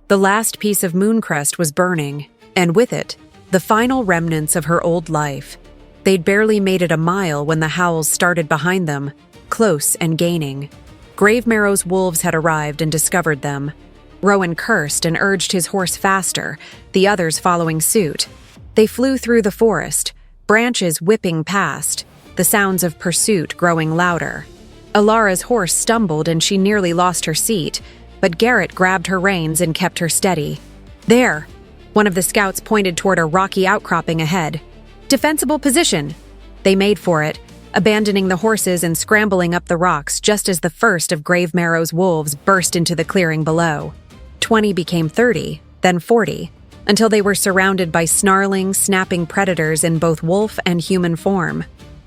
Speaker 1: The last piece of Mooncrest was burning, and with it, the final remnants of her old life. They'd barely made it a mile when the howls started behind them, close and gaining. Grave Marrow's wolves had arrived and discovered them. Rowan cursed and urged his horse faster, the others following suit. They flew through the forest, branches whipping past, the sounds of pursuit growing louder. Alara's horse stumbled and she nearly lost her seat, but Garrett grabbed her reins and kept her steady. There! One of the scouts pointed toward a rocky outcropping ahead. Defensible position! They made for it, abandoning the horses and scrambling up the rocks just as the first of Grave Marrow's wolves burst into the clearing below. 20 became 30, then 40, until they were surrounded by snarling, snapping predators in both wolf and human form.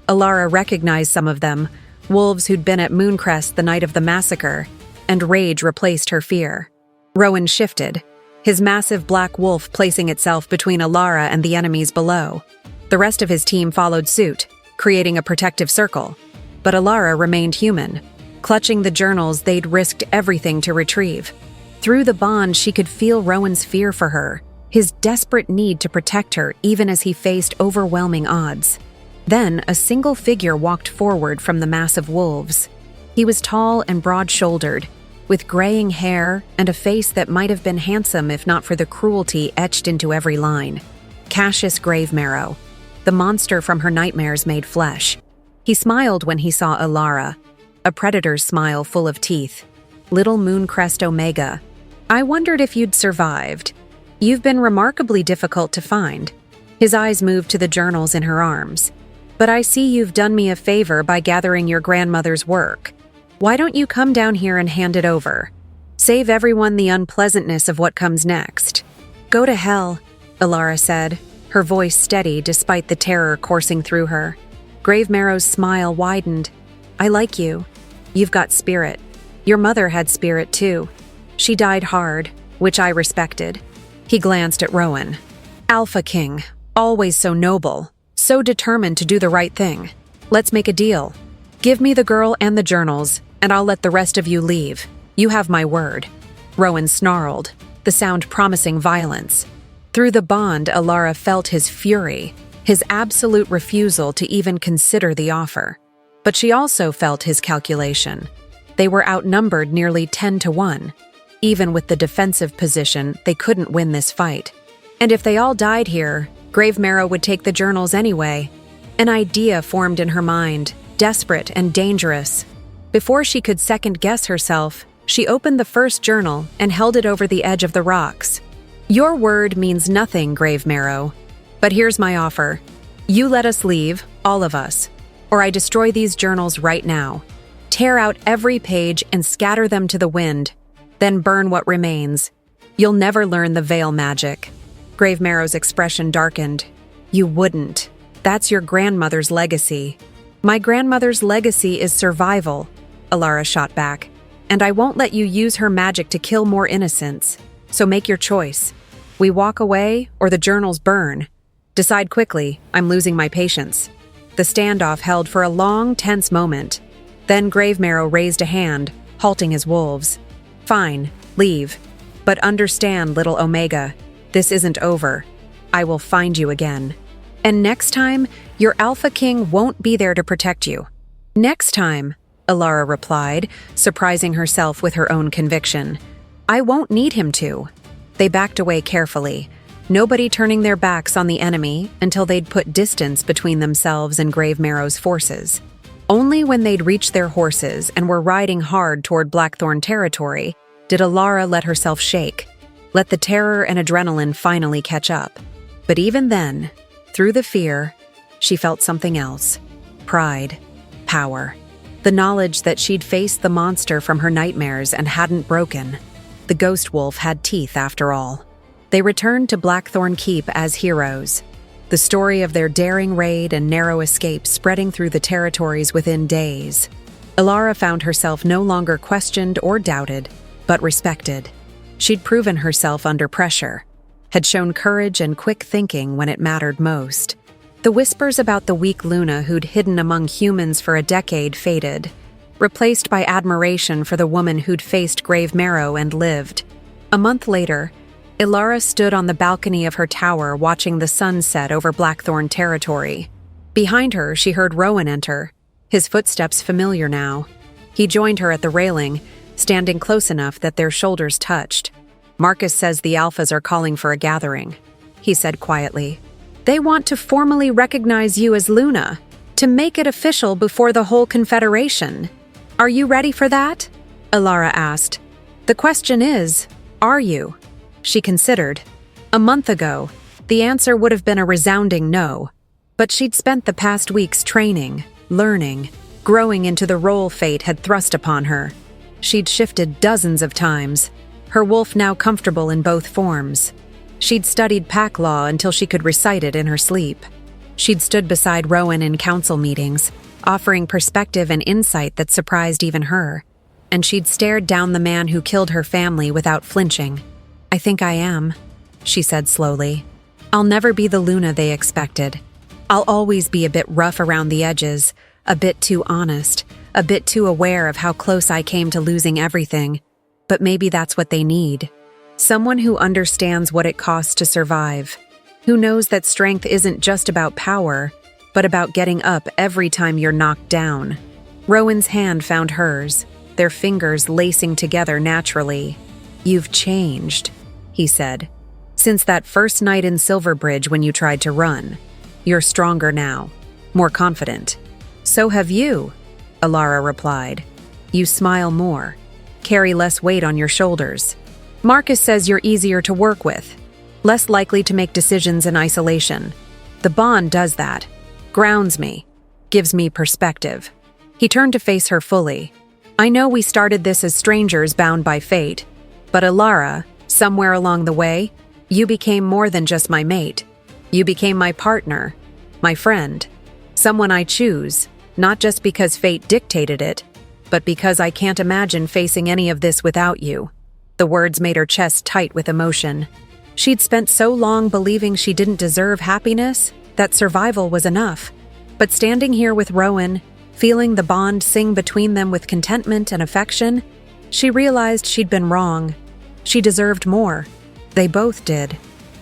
Speaker 1: Alara recognized some of them, wolves who'd been at Mooncrest the night of the massacre, and rage replaced her fear. Rowan shifted, his massive black wolf placing itself between Alara and the enemies below. The rest of his team followed suit, creating a protective circle. But Alara remained human, clutching the journals they'd risked everything to retrieve. Through the bond, she could feel Rowan's fear for her, his desperate need to protect her even as he faced overwhelming odds. Then, a single figure walked forward from the mass of wolves. He was tall and broad-shouldered, with graying hair and a face that might have been handsome if not for the cruelty etched into every line. Cassius Grave Marrow, the monster from her nightmares made flesh. He smiled when he saw Alara, a predator's smile full of teeth. Little Mooncrest Omega. I wondered if you'd survived. You've been remarkably difficult to find. His eyes moved to the journals in her arms. But I see you've done me a favor by gathering your grandmother's work. Why don't you come down here and hand it over? Save everyone the unpleasantness of what comes next. Go to hell, Alara said, her voice steady despite the terror coursing through her. Grave Marrow's smile widened. I like you. You've got spirit. Your mother had spirit too. She died hard, which I respected. He glanced at Rowan. Alpha King, always so noble, so determined to do the right thing. Let's make a deal. Give me the girl and the journals, and I'll let the rest of you leave. You have my word. Rowan snarled, the sound promising violence. Through the bond, Alara felt his fury, his absolute refusal to even consider the offer. But she also felt his calculation. They were outnumbered nearly 10-1. Even with the defensive position, they couldn't win this fight. And if they all died here, Grave Marrow would take the journals anyway. An idea formed in her mind, desperate and dangerous. Before she could second-guess herself, she opened the first journal and held it over the edge of the rocks. "Your word means nothing, Grave Marrow. But here's my offer. You let us leave, all of us, or I destroy these journals right now. Tear out every page and scatter them to the wind, then burn what remains. You'll never learn the veil magic." Grave Marrow's expression darkened. "You wouldn't. That's your grandmother's legacy." "My grandmother's legacy is survival," Alara shot back. "And I won't let you use her magic to kill more innocents. So make your choice. We walk away, or the journals burn. Decide quickly, I'm losing my patience." The standoff held for a long, tense moment. Then Grave Marrow raised a hand, halting his wolves. "Fine, leave. But understand, little Omega, this isn't over. I will find you again. And next time, your Alpha King won't be there to protect you." "Next time," Alara replied, surprising herself with her own conviction. "I won't need him to." They backed away carefully, nobody turning their backs on the enemy until they'd put distance between themselves and Grave Marrow's forces. Only when they'd reached their horses and were riding hard toward Blackthorn territory did Alara let herself shake, let the terror and adrenaline finally catch up. But even then, through the fear, she felt something else. Pride. Power. The knowledge that she'd faced the monster from her nightmares and hadn't broken. The ghost wolf had teeth after all. They returned to Blackthorn Keep as heroes, the story of their daring raid and narrow escape spreading through the territories within days. Alara found herself no longer questioned or doubted, but respected. She'd proven herself under pressure, had shown courage and quick thinking when it mattered most. The whispers about the weak Luna who'd hidden among humans for a decade faded, replaced by admiration for the woman who'd faced Grave Marrow and lived. A month later, Alara stood on the balcony of her tower watching the sun set over Blackthorn territory. Behind her, she heard Rowan enter, his footsteps familiar now. He joined her at the railing, standing close enough that their shoulders touched. "Marcus says the Alphas are calling for a gathering," he said quietly. "They want to formally recognize you as Luna, to make it official before the whole Confederation. Are you ready for that?" Alara asked. "The question is, are you?" She considered. A month ago, the answer would have been a resounding no. But she'd spent the past weeks training, learning, growing into the role fate had thrust upon her. She'd shifted dozens of times, her wolf now comfortable in both forms. She'd studied pack law until she could recite it in her sleep. She'd stood beside Rowan in council meetings, offering perspective and insight that surprised even her. And she'd stared down the man who killed her family without flinching. "I think I am," she said slowly. "I'll never be the Luna they expected. I'll always be a bit rough around the edges, a bit too honest, a bit too aware of how close I came to losing everything. But maybe that's what they need. Someone who understands what it costs to survive, who knows that strength isn't just about power, but about getting up every time you're knocked down." Rowan's hand found hers, their fingers lacing together naturally. "You've changed," he said. "Since that first night in Silverbridge when you tried to run. You're stronger now, more confident." "So have you," Alara replied. "You smile more, carry less weight on your shoulders. Marcus says you're easier to work with, less likely to make decisions in isolation. The bond does that, grounds me, gives me perspective." He turned to face her fully. "I know we started this as strangers bound by fate, but Alara, somewhere along the way, you became more than just my mate. You became my partner, my friend, someone I choose, not just because fate dictated it, but because I can't imagine facing any of this without you." The words made her chest tight with emotion. She'd spent so long believing she didn't deserve happiness, that survival was enough. But standing here with Rowan, feeling the bond sing between them with contentment and affection, she realized she'd been wrong. She deserved more. They both did.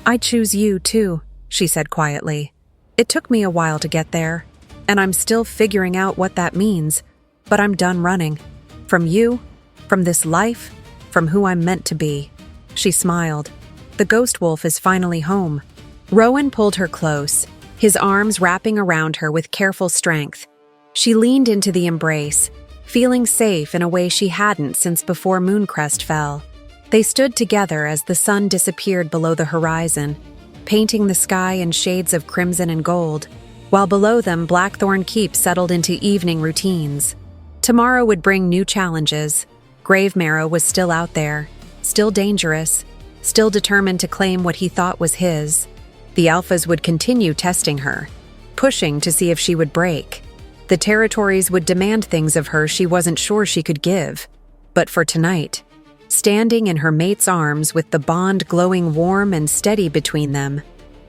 Speaker 1: "I choose you, too," she said quietly. "It took me a while to get there, and I'm still figuring out what that means, but I'm done running. From you, from this life, from who I'm meant to be." She smiled. "The ghost wolf is finally home." Rowan pulled her close, his arms wrapping around her with careful strength. She leaned into the embrace, feeling safe in a way she hadn't since before Mooncrest fell. They stood together as the sun disappeared below the horizon, painting the sky in shades of crimson and gold, while below them Blackthorn Keep settled into evening routines. Tomorrow would bring new challenges. Gravemarrow was still out there, still dangerous, still determined to claim what he thought was his. The Alphas would continue testing her, pushing to see if she would break. The territories would demand things of her she wasn't sure she could give. But for tonight, standing in her mate's arms with the bond glowing warm and steady between them,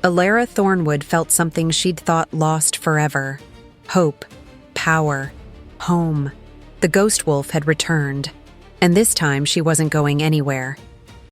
Speaker 1: Alara Thornwood felt something she'd thought lost forever. Hope, power, home. The ghost wolf had returned, and this time she wasn't going anywhere.